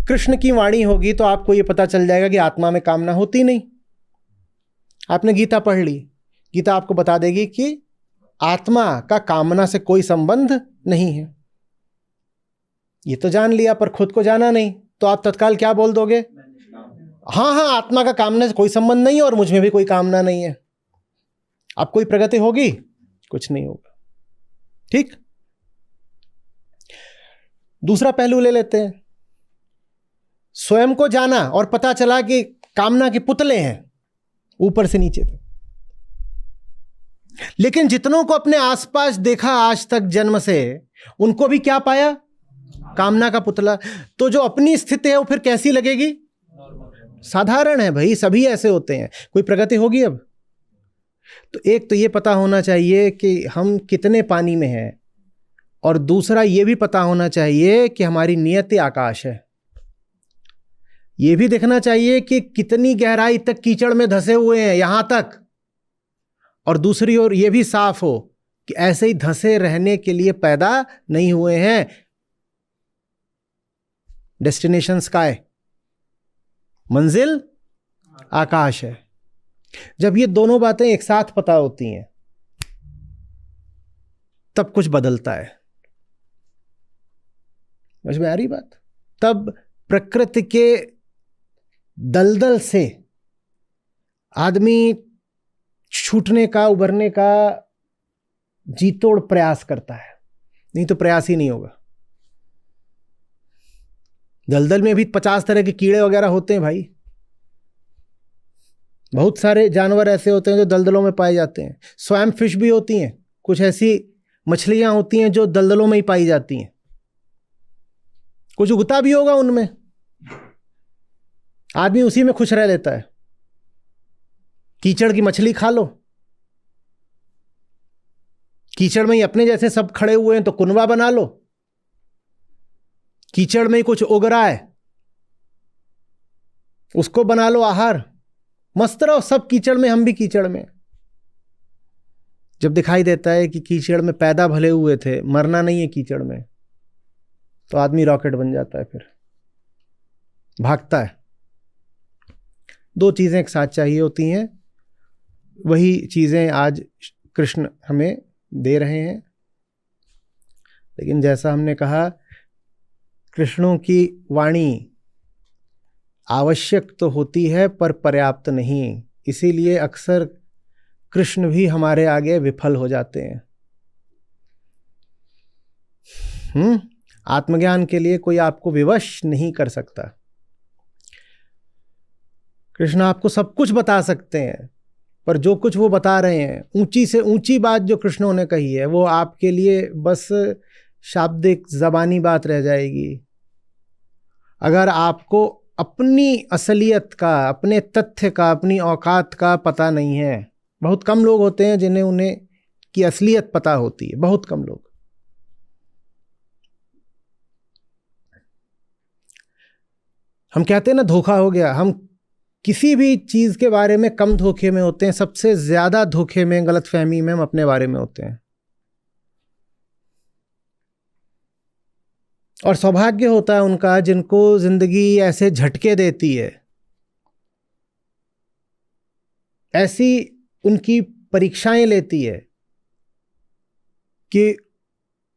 कृष्ण की वाणी होगी तो आपको ये पता चल जाएगा कि आत्मा में कामना होती नहीं। आपने गीता पढ़ ली, गीता आपको बता देगी कि आत्मा का कामना से कोई संबंध नहीं है। ये तो जान लिया, पर खुद को जाना नहीं, तो आप तत्काल क्या बोल दोगे? हाँ हाँ, आत्मा का कामना से कोई संबंध नहीं है और मुझ में भी कोई कामना नहीं है। अब कोई प्रगति होगी? कुछ नहीं होगा। ठीक। दूसरा पहलू ले लेते हैं। स्वयं को जाना और पता चला कि कामना के पुतले हैं ऊपर से नीचे तक, लेकिन जितनों को अपने आसपास देखा आज तक जन्म से, उनको भी क्या पाया? कामना का पुतला। तो जो अपनी स्थिति है वो फिर कैसी लगेगी? साधारण है भाई, सभी ऐसे होते हैं। कोई प्रगति होगी अब? तो एक तो ये पता होना चाहिए कि हम कितने पानी में हैं, और दूसरा ये भी पता होना चाहिए कि हमारी नियति आकाश है। ये भी देखना चाहिए कि कितनी गहराई तक कीचड़ में धंसे हुए हैं यहां तक, और दूसरी ओर ये भी साफ हो कि ऐसे ही धंसे रहने के लिए पैदा नहीं हुए हैं। डेस्टिनेशन स्काई, मंजिल आकाश है। जब ये दोनों बातें एक साथ पता होती हैं तब कुछ बदलता है। समझ में आ रही बात? तब प्रकृति के दलदल से आदमी छूटने का, उबरने का जी तोड़ प्रयास करता है, नहीं तो प्रयास ही नहीं होगा। दलदल में भी 50 तरह के कीड़े वगैरह होते हैं भाई। बहुत सारे जानवर ऐसे होते हैं जो दलदलों में पाए जाते हैं। स्वैम्प फिश भी होती हैं, कुछ ऐसी मछलियां होती हैं जो दलदलों में ही पाई जाती हैं। कुछ उगता भी होगा उनमें, आदमी उसी में खुश रह लेता है। कीचड़ की मछली खा लो, कीचड़ में ही अपने जैसे सब खड़े हुए हैं तो कुनबा बना लो। कीचड़ में ही कुछ उग रहा है, उसको बना लो आहार, मस्त रहो। सब कीचड़ में, हम भी कीचड़ में। जब दिखाई देता है कि कीचड़ में पैदा भले हुए थे, मरना नहीं है कीचड़ में, तो आदमी रॉकेट बन जाता है, फिर भागता है। दो चीजें एक साथ चाहिए होती हैं, वही चीजें आज कृष्ण हमें दे रहे हैं। लेकिन जैसा हमने कहा, कृष्णों की वाणी आवश्यक तो होती है पर पर्याप्त नहीं। इसीलिए अक्सर कृष्ण भी हमारे आगे विफल हो जाते हैं। आत्मज्ञान के लिए कोई आपको विवश नहीं कर सकता। कृष्ण आपको सब कुछ बता सकते हैं, पर जो कुछ वो बता रहे हैं, ऊंची से ऊंची बात जो कृष्णों ने कही है, वो आपके लिए बस शाब्दिक ज़बानी बात रह जाएगी। अगर आपको अपनी असलियत का, अपने तथ्य का, अपनी औकात का पता नहीं है। बहुत कम लोग होते हैं जिन्हें उन्हें की असलियत पता होती है, बहुत कम लोग। हम कहते हैं ना धोखा हो गया। हम किसी भी चीज के बारे में कम धोखे में होते हैं, सबसे ज्यादा धोखे में, गलतफहमी में हम अपने बारे में होते हैं। और सौभाग्य होता है उनका जिनको जिंदगी ऐसे झटके देती है, ऐसी उनकी परीक्षाएं लेती है कि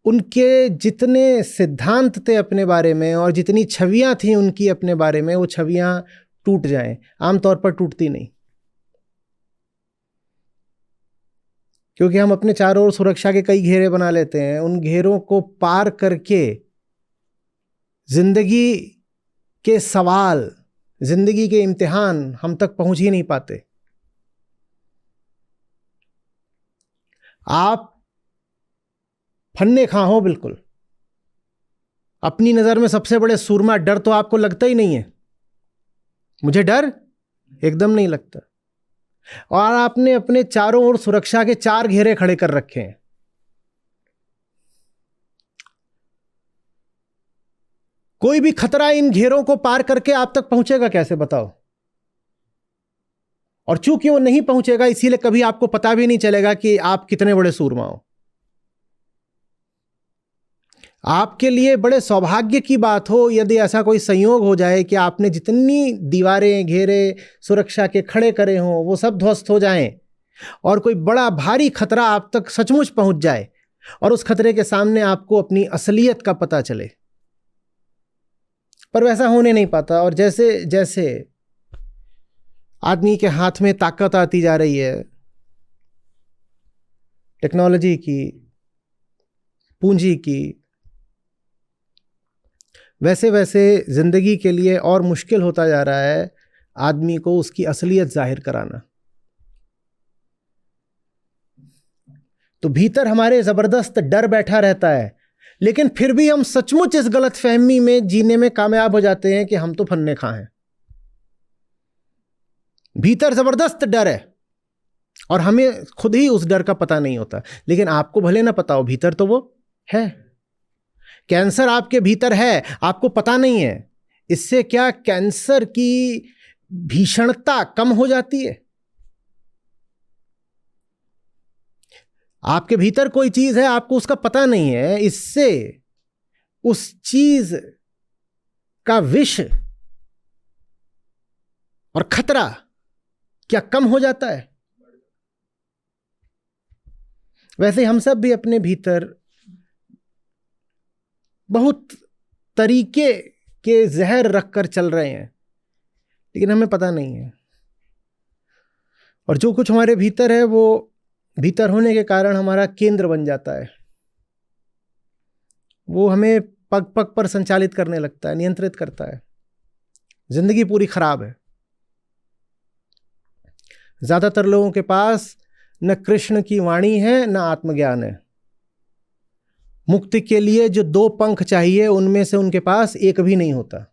उनके जितने सिद्धांत थे अपने बारे में और जितनी छवियां थी उनकी अपने बारे में, वो छवियां टूट जाएं। आमतौर पर टूटती नहीं, क्योंकि हम अपने चारों ओर सुरक्षा के कई घेरे बना लेते हैं। उन घेरों को पार करके जिंदगी के सवाल, जिंदगी के इम्तिहान हम तक पहुंच ही नहीं पाते। आप फन्ने खा हो बिल्कुल, अपनी नजर में सबसे बड़े सूरमा, डर तो आपको लगता ही नहीं है। मुझे डर एकदम नहीं लगता। और आपने अपने चारों ओर सुरक्षा के 4 घेरे खड़े कर रखे हैं। कोई भी खतरा इन घेरों को पार करके आप तक पहुंचेगा कैसे, बताओ? और चूंकि वो नहीं पहुंचेगा, इसीलिए कभी आपको पता भी नहीं चलेगा कि आप कितने बड़े सूरमा हो। आपके लिए बड़े सौभाग्य की बात हो यदि ऐसा कोई संयोग हो जाए कि आपने जितनी दीवारें, घेरे सुरक्षा के खड़े करे हों, वो सब ध्वस्त हो जाएं और कोई बड़ा भारी खतरा आप तक सचमुच पहुंच जाए और उस खतरे के सामने आपको अपनी असलियत का पता चले। पर वैसा होने नहीं पाता। और जैसे जैसे आदमी के हाथ में ताकत आती जा रही है, टेक्नोलॉजी की, पूंजी की, वैसे वैसे जिंदगी के लिए और मुश्किल होता जा रहा है आदमी को उसकी असलियत जाहिर कराना। तो भीतर हमारे जबरदस्त डर बैठा रहता है, लेकिन फिर भी हम सचमुच इस गलतफहमी में जीने में कामयाब हो जाते हैं कि हम तो फन्ने खा हैं। भीतर जबरदस्त डर है और हमें खुद ही उस डर का पता नहीं होता। लेकिन आपको भले ना पता हो, भीतर तो वो है। कैंसर आपके भीतर है, आपको पता नहीं है। इससे क्या कैंसर की भीषणता कम हो जाती है? आपके भीतर कोई चीज है, आपको उसका पता नहीं है, इससे उस चीज का विष और खतरा क्या कम हो जाता है? वैसे हम सब भी अपने भीतर बहुत तरीके के जहर रखकर चल रहे हैं, लेकिन हमें पता नहीं है। और जो कुछ हमारे भीतर है वो भीतर होने के कारण हमारा केंद्र बन जाता है। वो हमें पग पग पर संचालित करने लगता है, नियंत्रित करता है। जिंदगी पूरी खराब है। ज्यादातर लोगों के पास न कृष्ण की वाणी है, न आत्मज्ञान है। मुक्ति के लिए जो 2 पंख चाहिए, उनमें से उनके पास एक भी नहीं होता।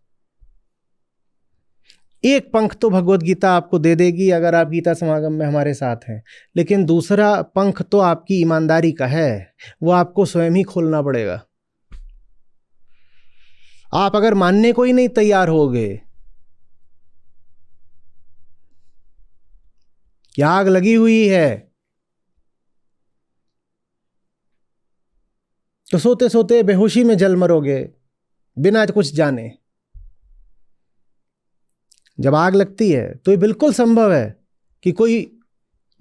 एक पंख तो भगवत गीता आपको दे देगी अगर आप गीता समागम में हमारे साथ हैं, लेकिन दूसरा पंख तो आपकी ईमानदारी का है, वो आपको स्वयं ही खोलना पड़ेगा। आप अगर मानने को ही नहीं तैयार होगे कि आग लगी हुई है, तो सोते सोते बेहोशी में जल मरोगे बिना कुछ जाने। जब आग लगती है तो ये बिल्कुल संभव है कि कोई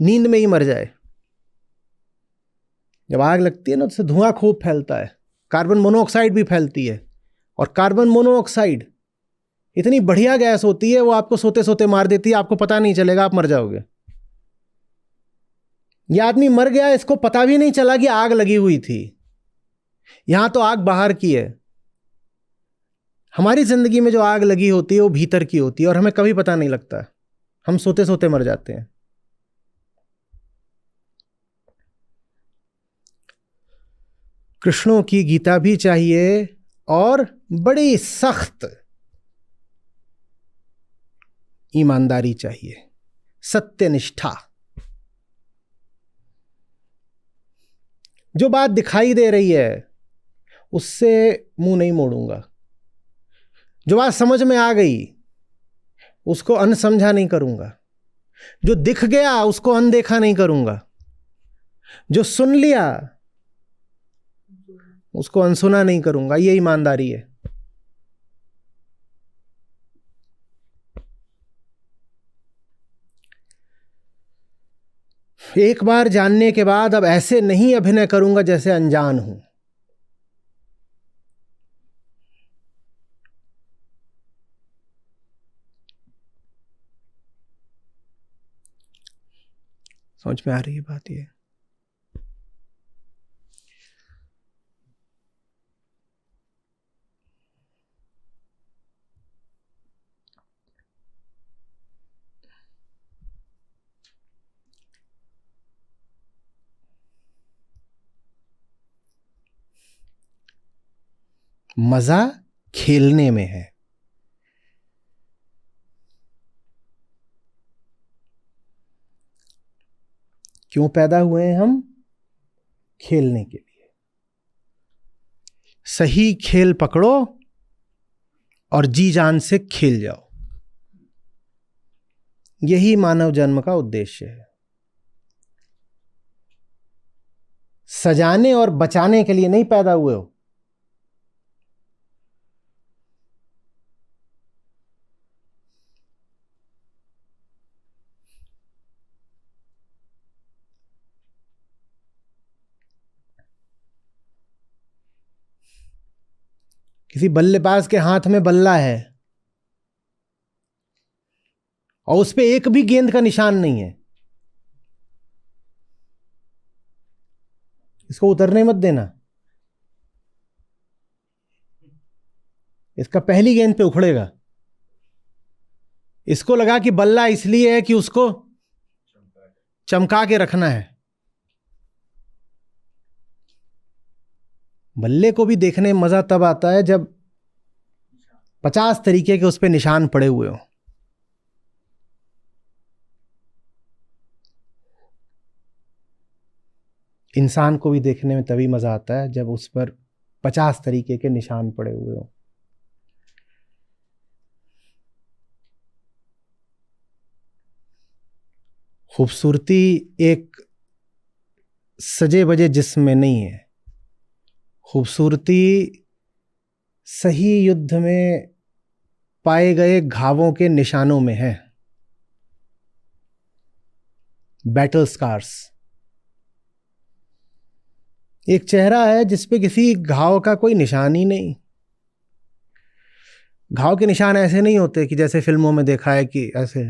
नींद में ही मर जाए। जब आग लगती है ना, तो धुआं खूब फैलता है, कार्बन मोनोऑक्साइड भी फैलती है। और कार्बन मोनोऑक्साइड इतनी बढ़िया गैस होती है, वो आपको सोते सोते मार देती है, आपको पता नहीं चलेगा, आप मर जाओगे। ये आदमी मर गया, इसको पता भी नहीं चला कि आग लगी हुई थी। यहां तो आग बाहर की है। हमारी जिंदगी में जो आग लगी होती है वो भीतर की होती है और हमें कभी पता नहीं लगता। हम सोते सोते मर जाते हैं। कृष्णों की गीता भी चाहिए और बड़ी सख्त ईमानदारी चाहिए, सत्यनिष्ठा। जो बात दिखाई दे रही है उससे मुंह नहीं मोड़ूंगा। जो बात समझ में आ गई उसको अनसमझा नहीं करूंगा। जो दिख गया उसको अनदेखा नहीं करूंगा। जो सुन लिया उसको अनसुना नहीं करूंगा। ये ईमानदारी है। एक बार जानने के बाद अब ऐसे नहीं अभिनय करूंगा जैसे अनजान हूं। समझ में आ रही है बात? ये मजा खेलने में है। क्यों पैदा हुए हैं हम? खेलने के लिए। सही खेल पकड़ो और जी जान से खेल जाओ। यही मानव जन्म का उद्देश्य है। सजाने और बचाने के लिए नहीं पैदा हुए हो। किसी बल्लेबाज के हाथ में बल्ला है और उस पे एक भी गेंद का निशान नहीं है, इसको उतरने मत देना, इसका पहली गेंद पे उखड़ेगा। इसको लगा कि बल्ला इसलिए है कि उसको चमका के रखना है। बल्ले को भी देखने में मजा तब आता है जब 50 तरीके के उस पे निशान पड़े हुए हो। इंसान को भी देखने में तभी मजा आता है जब उस पर 50 तरीके के निशान पड़े हुए हो। खूबसूरती एक सजे बजे जिस्म में नहीं है। खूबसूरती सही युद्ध में पाए गए घावों के निशानों में है। Battle scars. एक चेहरा है जिसपे किसी घाव का कोई निशान ही नहीं। घाव के निशान ऐसे नहीं होते कि जैसे फिल्मों में देखा है कि ऐसे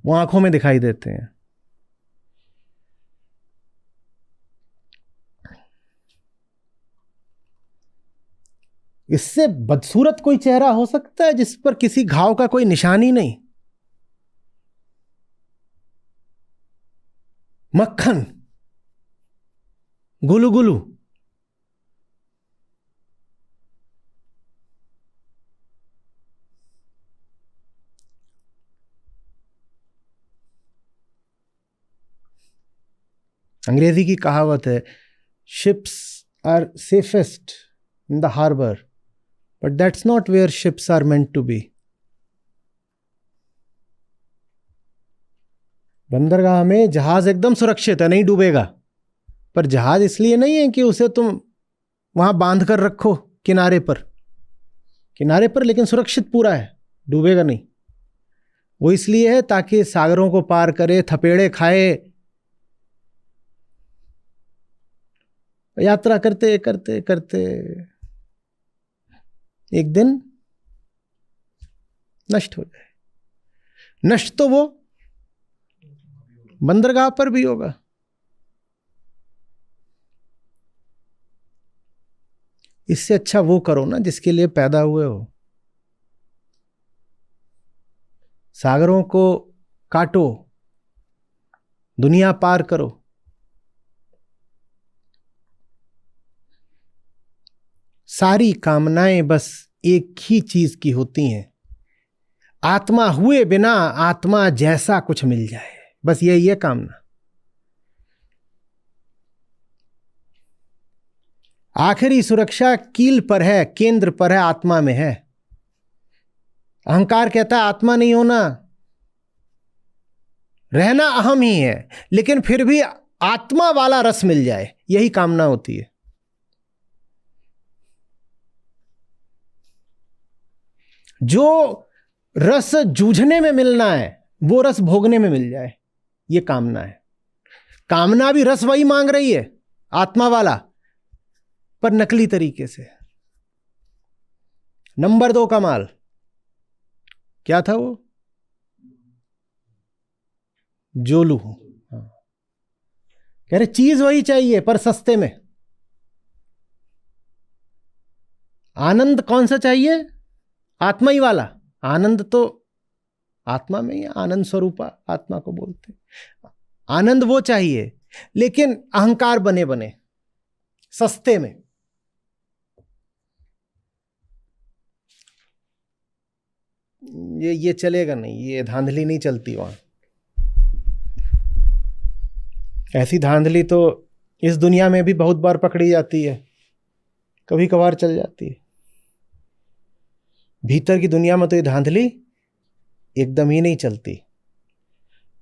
वो आंखों में दिखाई देते हैं। इससे बदसूरत कोई चेहरा हो सकता है जिस पर किसी घाव का कोई निशान ही नहीं। मक्खन, गुलू गुलू, अंग्रेजी की कहावत है, ships are safest in the harbour, but that's not where ships are meant to be. बंदरगाह में जहाज एकदम सुरक्षित है, नहीं डूबेगा, पर जहाज इसलिए नहीं है कि उसे तुम वहां बांध कर रखो किनारे पर लेकिन सुरक्षित पूरा है, डूबेगा नहीं। वो इसलिए है ताकि सागरों को पार करे, थपेड़े खाए, यात्रा करते करते करते एक दिन नष्ट हो जाए। नष्ट तो वो बंदरगाह पर भी होगा। इससे अच्छा वो करो ना जिसके लिए पैदा हुए हो। सागरों को काटो, दुनिया पार करो। सारी कामनाएं बस एक ही चीज की होती हैं, आत्मा हुए बिना आत्मा जैसा कुछ मिल जाए, बस यही है कामना। आखिरी सुरक्षा कील पर है, केंद्र पर है, आत्मा में है। अहंकार कहता है आत्मा नहीं होना, रहना अहम ही है, लेकिन फिर भी आत्मा वाला रस मिल जाए, यही कामना होती है। जो रस जूझने में मिलना है वो रस भोगने में मिल जाए, ये कामना है। कामना भी रस वही मांग रही है, आत्मा वाला, पर नकली तरीके से। नंबर 2 का माल क्या था वो? जोलू। कह रहे चीज वही चाहिए पर सस्ते में। आनंद कौन सा चाहिए? आत्मा ही वाला। आनंद तो आत्मा में ही, आनंद स्वरूपा आत्मा को बोलते। आनंद वो चाहिए लेकिन अहंकार बने बने सस्ते में। ये चलेगा नहीं, ये धांधली नहीं चलती वहां। ऐसी धांधली तो इस दुनिया में भी बहुत बार पकड़ी जाती है, कभी कभार चल जाती है। भीतर की दुनिया में तो ये धांधली एकदम ही नहीं चलती।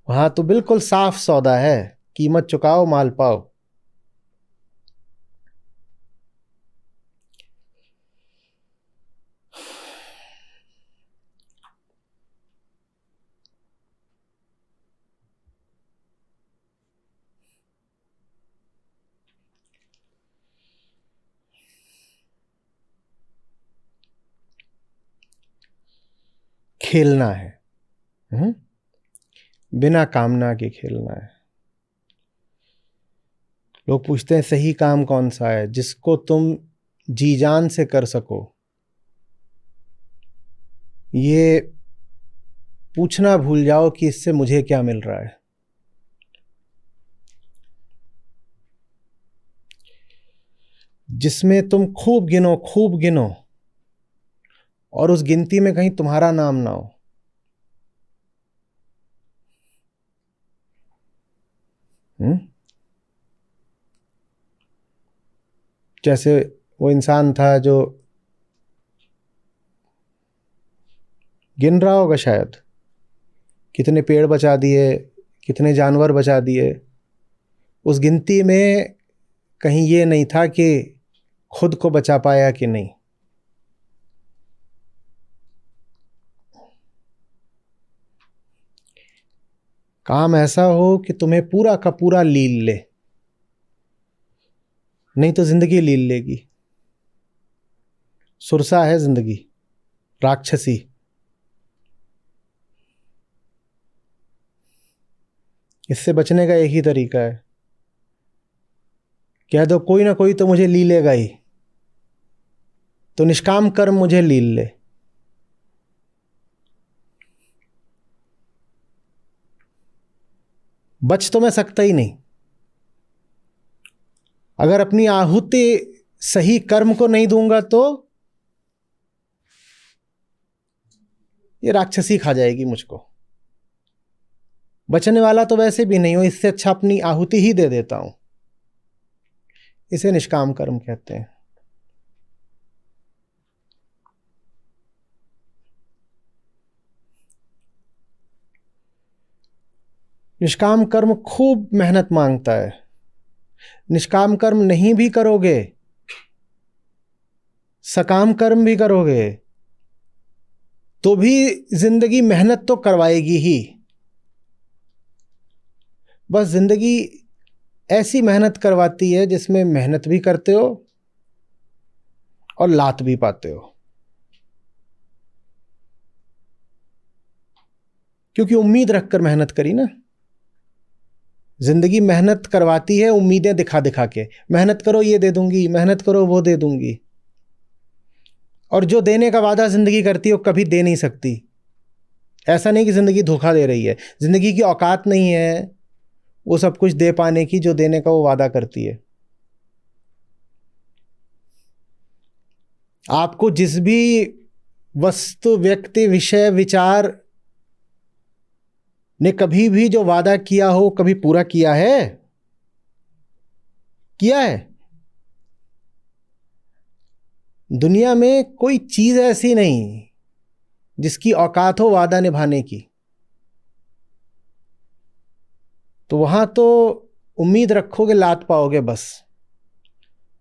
वहां तो बिल्कुल साफ सौदा है, कीमत चुकाओ माल पाओ। खेलना है, बिना कामना के खेलना है। लोग पूछते हैं सही काम कौन सा है? जिसको तुम जी जान से कर सको। ये पूछना भूल जाओ कि इससे मुझे क्या मिल रहा है। जिसमें तुम खूब गिनो और उस गिनती में कहीं तुम्हारा नाम ना हो। जैसे वो इंसान था जो गिन रहा होगा शायद, कितने पेड़ बचा दिए, कितने जानवर बचा दिए। उस गिनती में कहीं ये नहीं था कि खुद को बचा पाया कि नहीं। काम ऐसा हो कि तुम्हें पूरा का पूरा लील ले, नहीं तो जिंदगी लील लेगी। सुरसा है जिंदगी, राक्षसी। इससे बचने का एक ही तरीका है, कह दो कोई ना कोई तो मुझे ली लेगा ही, तो निष्काम कर्म मुझे लील ले। बच तो मैं सकता ही नहीं। अगर अपनी आहुति सही कर्म को नहीं दूंगा तो ये राक्षसी खा जाएगी मुझको। बचने वाला तो वैसे भी नहीं हो, इससे अच्छा अपनी आहुति ही दे देता हूं। इसे निष्काम कर्म कहते हैं। निष्काम कर्म खूब मेहनत मांगता है। निष्काम कर्म नहीं भी करोगे, सकाम कर्म भी करोगे, तो भी जिंदगी मेहनत तो करवाएगी ही। बस जिंदगी ऐसी मेहनत करवाती है जिसमें मेहनत भी करते हो और लात भी पाते हो। क्योंकि उम्मीद रखकर मेहनत करी ना। जिंदगी मेहनत करवाती है उम्मीदें दिखा दिखा के। मेहनत करो ये दे दूंगी, मेहनत करो वो दे दूंगी। और जो देने का वादा जिंदगी करती है वो कभी दे नहीं सकती। ऐसा नहीं कि जिंदगी धोखा दे रही है, जिंदगी की औकात नहीं है वो सब कुछ दे पाने की जो देने का वो वादा करती है। आपको जिस भी वस्तु, व्यक्ति, विषय, विचार ने कभी भी जो वादा किया हो कभी पूरा किया है? किया है? दुनिया में कोई चीज ऐसी नहीं जिसकी औकात हो वादा निभाने की। तो वहां तो उम्मीद रखोगे लात पाओगे बस।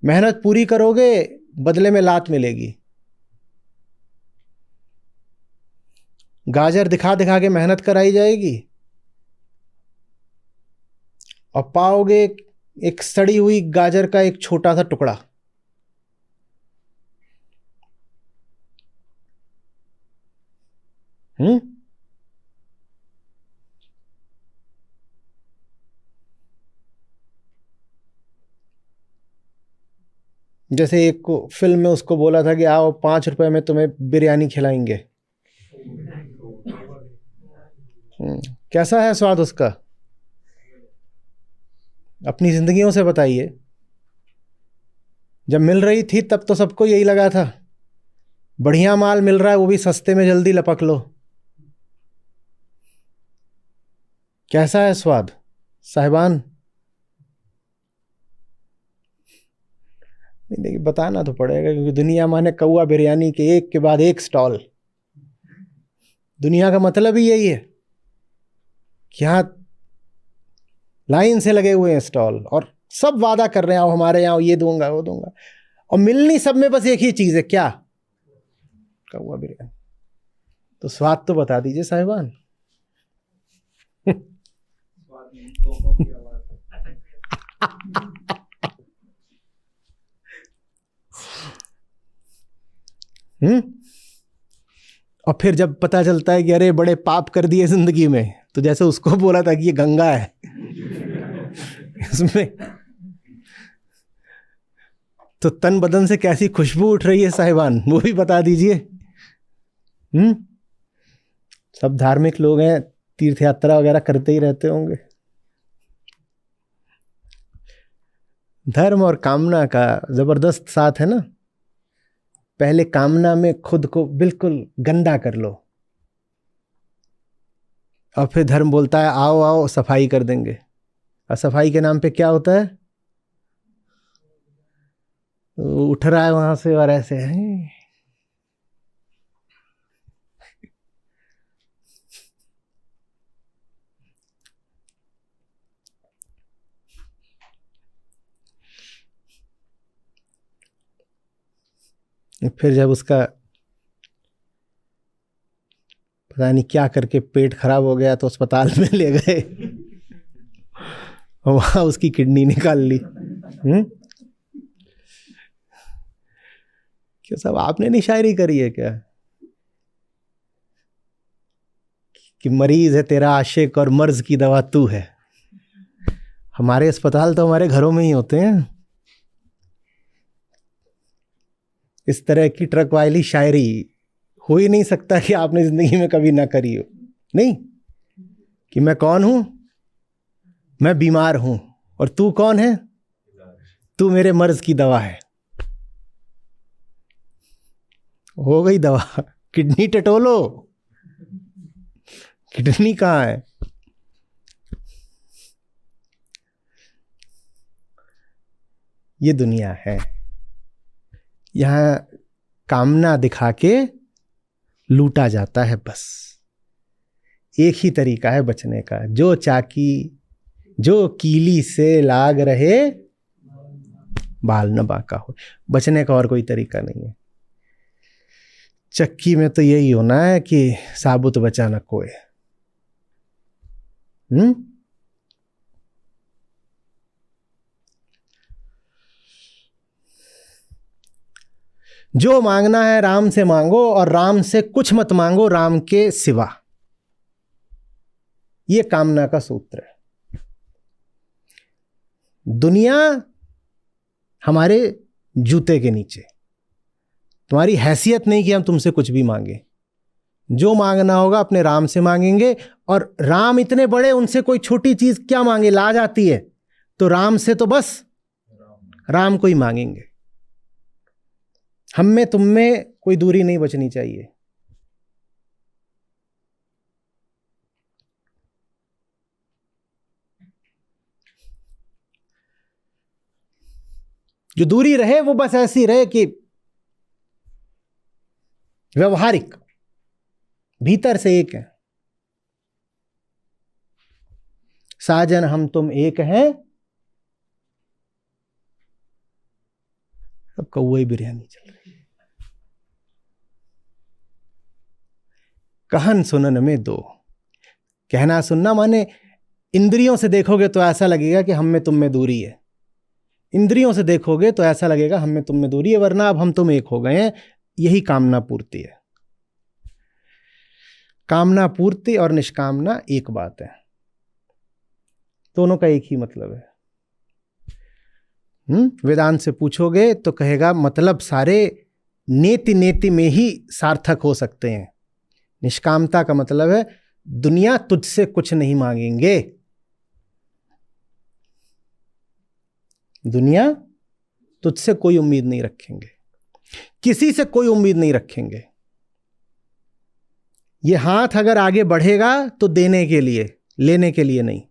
मेहनत पूरी करोगे बदले में लात मिलेगी। गाजर दिखा दिखा के मेहनत कराई जाएगी और पाओगे एक सड़ी हुई गाजर का एक छोटा सा टुकड़ा। जैसे एक को फिल्म में उसको बोला था कि आओ 5 रुपए में तुम्हें बिरयानी खिलाएंगे। कैसा है स्वाद उसका? अपनी जिंदगियों से बताइए। जब मिल रही थी तब तो सबको यही लगा था बढ़िया माल मिल रहा है वो भी सस्ते में, जल्दी लपक लो। कैसा है स्वाद साहिबान? नहीं देखिए, बताना तो पड़ेगा क्योंकि दुनिया माने कौआ बिरयानी के एक के बाद एक स्टॉल। दुनिया का मतलब ही यही है कि यहाँ लाइन से लगे हुए हैं स्टॉल और सब वादा कर रहे हैं, आओ हमारे यहाँ, ये दूंगा वो दूंगा, और मिलनी सब में बस एक ही चीज है, क्या? कौवा बिरयानी। तो स्वाद तो बता दीजिए साहिबान। और फिर जब पता चलता है कि अरे बड़े पाप कर दिए जिंदगी में, तो जैसे उसको बोला था कि ये गंगा है इसमें तो तन बदन से कैसी खुशबू उठ रही है साहिबान, वो भी बता दीजिए। सब धार्मिक लोग हैं, तीर्थ यात्रा वगैरह करते ही रहते होंगे। धर्म और कामना का जबरदस्त साथ है ना। पहले कामना में खुद को बिल्कुल गंदा कर लो, और फिर धर्म बोलता है आओ आओ सफाई कर देंगे। और सफाई के नाम पे क्या होता है? उठ रहा है वहां से और ऐसे है। फिर जब उसका पता नहीं क्या करके पेट खराब हो गया तो अस्पताल में ले गए, वहां उसकी किडनी निकाल ली। क्या सब आपने नहीं शायरी करी है क्या कि मरीज है तेरा आशिक और मर्ज की दवा तू है? हमारे अस्पताल तो हमारे घरों में ही होते हैं। इस तरह की ट्रक वाली शायरी हो ही नहीं सकता कि आपने जिंदगी में कभी ना करी हो। नहीं कि मैं कौन हूं, मैं बीमार हूं, और तू कौन है? तू मेरे मर्ज की दवा है। हो गई दवा। किडनी टटोलो, किडनी कहाँ है? ये दुनिया है, यहां कामना दिखा के लूटा जाता है। बस एक ही तरीका है बचने का, जो चाकी जो कीली से लाग रहे बाल न बांका हो। बचने का और कोई तरीका नहीं है। चक्की में तो यही होना है कि साबुत बचा न कोई। जो मांगना है राम से मांगो, और राम से कुछ मत मांगो राम के सिवा। यह कामना का सूत्र है। दुनिया हमारे जूते के नीचे, तुम्हारी हैसियत नहीं कि हम तुमसे कुछ भी मांगे। जो मांगना होगा अपने राम से मांगेंगे, और राम इतने बड़े, उनसे कोई छोटी चीज क्या मांगे, लाज आती है तो राम से तो बस राम को ही मांगेंगे। हम में तुम में कोई दूरी नहीं बचनी चाहिए। जो दूरी रहे वो बस ऐसी रहे कि व्यवहारिक, भीतर से एक है। साजन हम तुम एक हैं, अब कौवे बिरयानी चल रही है। कहन सुनन में दो। कहना सुनना माने इंद्रियों से देखोगे तो ऐसा लगेगा कि हम में तुम में दूरी है। इंद्रियों से देखोगे तो ऐसा लगेगा हम में तुम में दूरी है, वरना अब हम तुम एक हो गए हैं। यही कामना पूर्ति है। कामना पूर्ति और निष्कामना एक बात है, दोनों का एक ही मतलब है। वेदांत से पूछोगे तो कहेगा मतलब सारे नेति नेति में ही सार्थक हो सकते हैं। निष्कामता का मतलब है दुनिया तुझसे कुछ नहीं मांगेंगे, दुनिया तुझसे कोई उम्मीद नहीं रखेंगे, किसी से कोई उम्मीद नहीं रखेंगे। ये हाथ अगर आगे बढ़ेगा तो देने के लिए, लेने के लिए नहीं।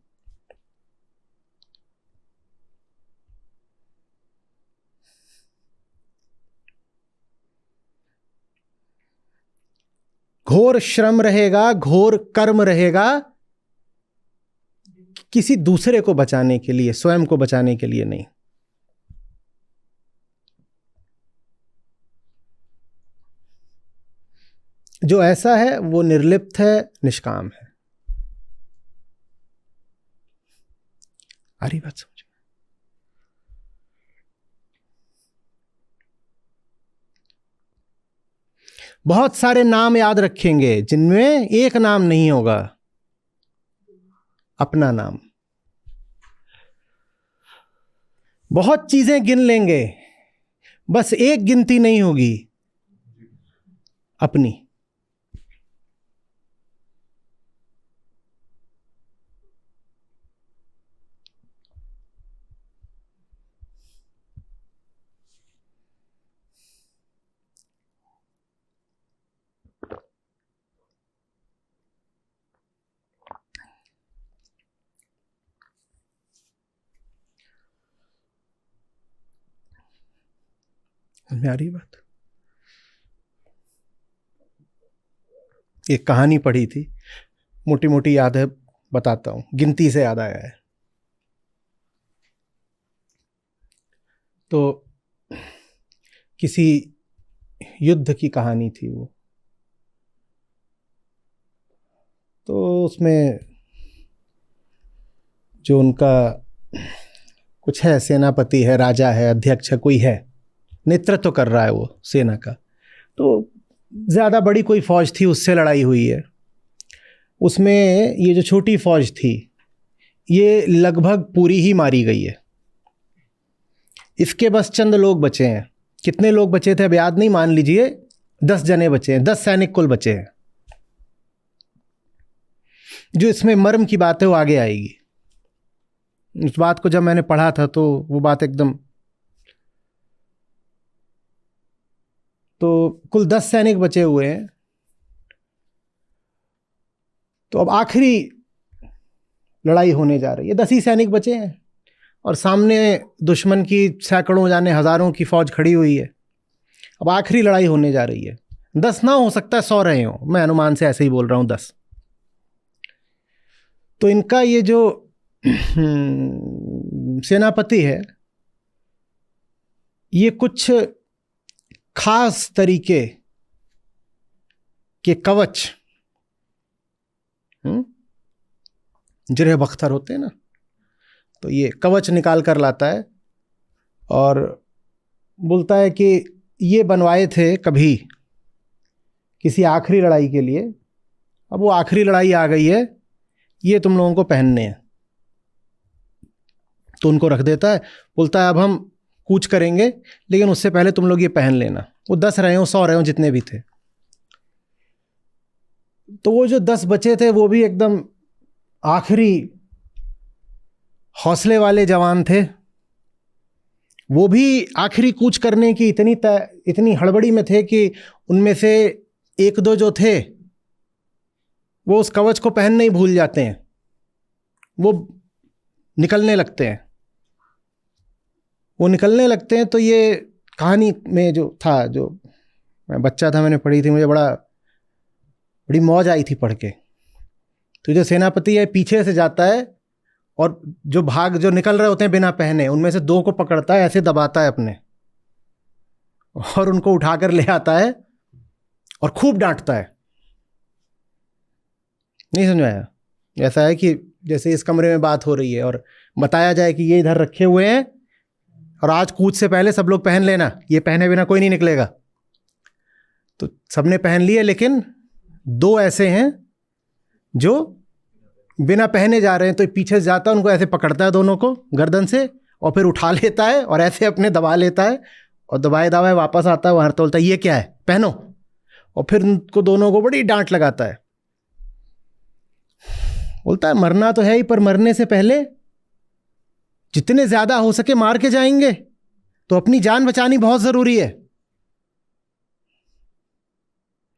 घोर श्रम रहेगा, घोर कर्म रहेगा, किसी दूसरे को बचाने के लिए, स्वयं को बचाने के लिए नहीं। जो ऐसा है वो निर्लिप्त है, निष्काम है। आ रही बात समझ में? बहुत सारे नाम याद रखेंगे जिनमें एक नाम नहीं होगा, अपना नाम। बहुत चीजें गिन लेंगे, बस एक गिनती नहीं होगी, अपनी। समझ में आ रही बात? एक कहानी पढ़ी थी, मोटी मोटी याद है, बताता हूं, गिनती से याद आया है। तो किसी युद्ध की कहानी थी वो। तो उसमें जो उनका कुछ है, सेनापति है, राजा है, अध्यक्ष है, कोई है, नेतृत्व कर रहा है वो सेना का। तो ज़्यादा बड़ी कोई फौज थी, उससे लड़ाई हुई है। उसमें ये जो छोटी फौज थी, ये लगभग पूरी ही मारी गई है। इसके बस चंद लोग बचे हैं। कितने लोग बचे थे अब याद नहीं, मान लीजिए 10 जने बचे हैं, 10 सैनिक कुल बचे हैं। जो इसमें मर्म की बात है वो आगे आएगी। उस बात को जब मैंने पढ़ा था तो वो बात एकदम, तो कुल 10 सैनिक बचे हुए हैं। तो अब आखिरी लड़ाई होने जा रही है, 10 ही सैनिक बचे हैं और सामने दुश्मन की सैकड़ों जाने हजारों की फौज खड़ी हुई है। अब आखिरी लड़ाई होने जा रही है। 10 ना, हो सकता है 100 रहे हो, मैं अनुमान से ऐसे ही बोल रहा हूं, 10। तो इनका ये जो सेनापति है, ये कुछ खास तरीके के कवच, जिरह बख्तर होते हैं ना, तो ये कवच निकाल कर लाता है और बोलता है कि ये बनवाए थे कभी किसी आखिरी लड़ाई के लिए। अब वो आखिरी लड़ाई आ गई है, ये तुम लोगों को पहनने हैं। तो उनको रख देता है, बोलता है अब हम कूच करेंगे, लेकिन उससे पहले तुम लोग ये पहन लेना। वो 10 रहे हो, 100 रहे हो, जितने भी थे। तो वो जो 10 बचे थे वो भी एकदम आखिरी हौसले वाले जवान थे। वो भी आखिरी कूच करने की इतनी हड़बड़ी में थे कि उनमें से एक दो जो थे वो उस कवच को पहनना ही भूल जाते हैं, वो निकलने लगते हैं। वो निकलने लगते हैं तो ये कहानी में जो था, जो मैं बच्चा था मैंने पढ़ी थी, मुझे बड़ी मौज आई थी पढ़ के। तो जो सेनापति है पीछे से जाता है और जो निकल रहे होते हैं बिना पहने, उनमें से 2 को पकड़ता है, ऐसे दबाता है अपने, और उनको उठाकर ले आता है और खूब डांटता है। नहीं समझ आया? ऐसा है कि जैसे इस कमरे में बात हो रही है और बताया जाए कि ये इधर रखे हुए हैं और आज कूच से पहले सब लोग पहन लेना, ये पहने बिना कोई नहीं निकलेगा। तो सबने पहन लिए, लेकिन 2 ऐसे हैं जो बिना पहने जा रहे हैं। तो पीछे से जाता है, उनको ऐसे पकड़ता है दोनों को गर्दन से और फिर उठा लेता है और ऐसे अपने दबा लेता है और दबाए दबाए वापस आता है वहां, तो बोलता है ये क्या है, पहनो। और फिर उनको दोनों को बड़ी डांट लगाता है। बोलता है मरना तो है ही, पर मरने से पहले जितने ज्यादा हो सके मार के जाएंगे, तो अपनी जान बचानी बहुत जरूरी है।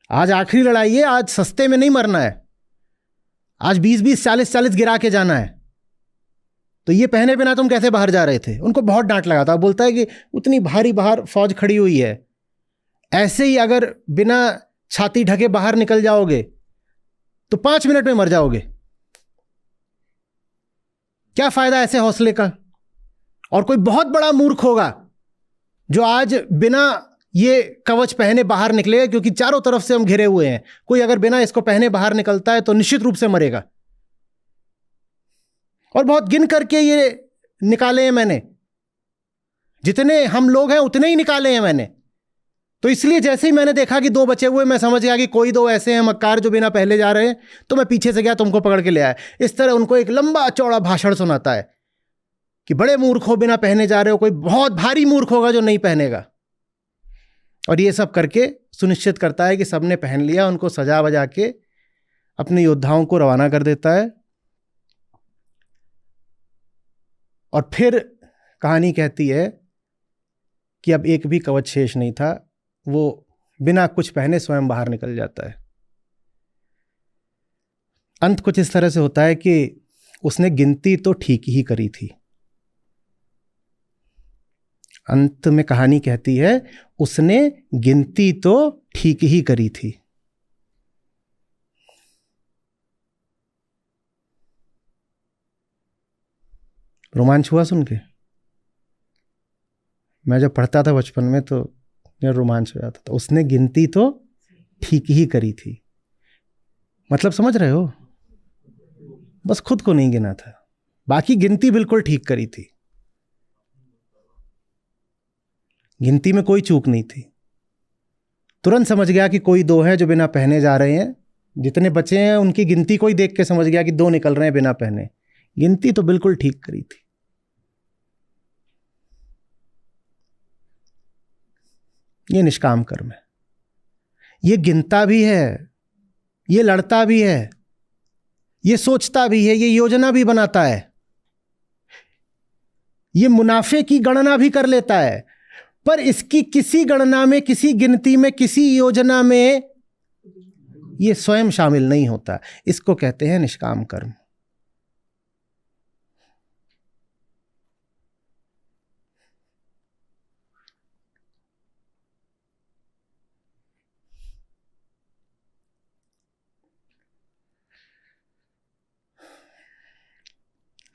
आज आखिरी लड़ाई है, आज सस्ते में नहीं मरना है, आज 20-20, 40-40 गिरा के जाना है। तो ये पहने बिना तुम कैसे बाहर जा रहे थे? उनको बहुत डांट लगाता है। बोलता है कि उतनी भारी बाहर फौज खड़ी हुई है, ऐसे ही अगर बिना छाती ढके बाहर निकल जाओगे तो 5 मिनट में मर जाओगे। क्या फायदा ऐसे हौसले का? और कोई बहुत बड़ा मूर्ख होगा जो आज बिना ये कवच पहने बाहर निकलेगा, क्योंकि चारों तरफ से हम घिरे हुए हैं। कोई अगर बिना इसको पहने बाहर निकलता है तो निश्चित रूप से मरेगा। और बहुत गिन करके ये निकाले हैं मैंने, जितने हम लोग हैं उतने ही निकाले हैं मैंने। तो इसलिए जैसे ही मैंने देखा कि 2 बचे हुए, मैं समझ गया कि कोई 2 ऐसे हैं मक्कार जो बिना पहले जा रहे हैं, तो मैं पीछे से गया, तुमको पकड़ के ले आया। इस तरह उनको एक लंबा चौड़ा भाषण सुनाता है कि बड़े मूर्ख हो, बिना पहने जा रहे हो, कोई बहुत भारी मूर्ख होगा जो नहीं पहनेगा। और ये सब करके सुनिश्चित करता है कि सबने पहन लिया, उनको सजा वजा के अपने योद्धाओं को रवाना कर देता है। और फिर कहानी कहती है कि अब एक भी कवच शेष नहीं था, वो बिना कुछ पहने स्वयं बाहर निकल जाता है। अंत कुछ इस तरह से होता है कि उसने गिनती तो ठीक ही करी थी। अंत में कहानी कहती है उसने गिनती तो ठीक ही करी थी। रोमांच हुआ सुन के? मैं जब पढ़ता था बचपन में तो मेरा रोमांच हो जाता था। उसने गिनती तो ठीक ही करी थी, मतलब समझ रहे हो? बस खुद को नहीं गिना था, बाकी गिनती बिल्कुल ठीक करी थी। गिनती में कोई चूक नहीं थी। तुरंत समझ गया कि कोई 2 हैं जो बिना पहने जा रहे हैं। जितने बचे हैं उनकी गिनती को ही देख के समझ गया कि 2 निकल रहे हैं बिना पहने। गिनती तो बिल्कुल ठीक करी थी। ये निष्काम कर्म है। ये गिनता भी है, ये लड़ता भी है, ये सोचता भी है, ये योजना भी बनाता है, ये मुनाफे की गणना भी कर लेता है, पर इसकी किसी गणना में, किसी गिनती में, किसी योजना में ये स्वयं शामिल नहीं होता। इसको कहते हैं निष्काम कर्म।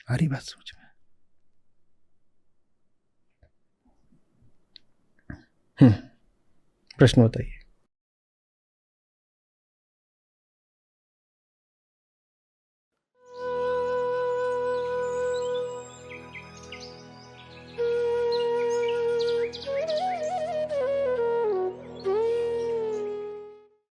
आ रही बात सोच में? प्रश्न बताइए।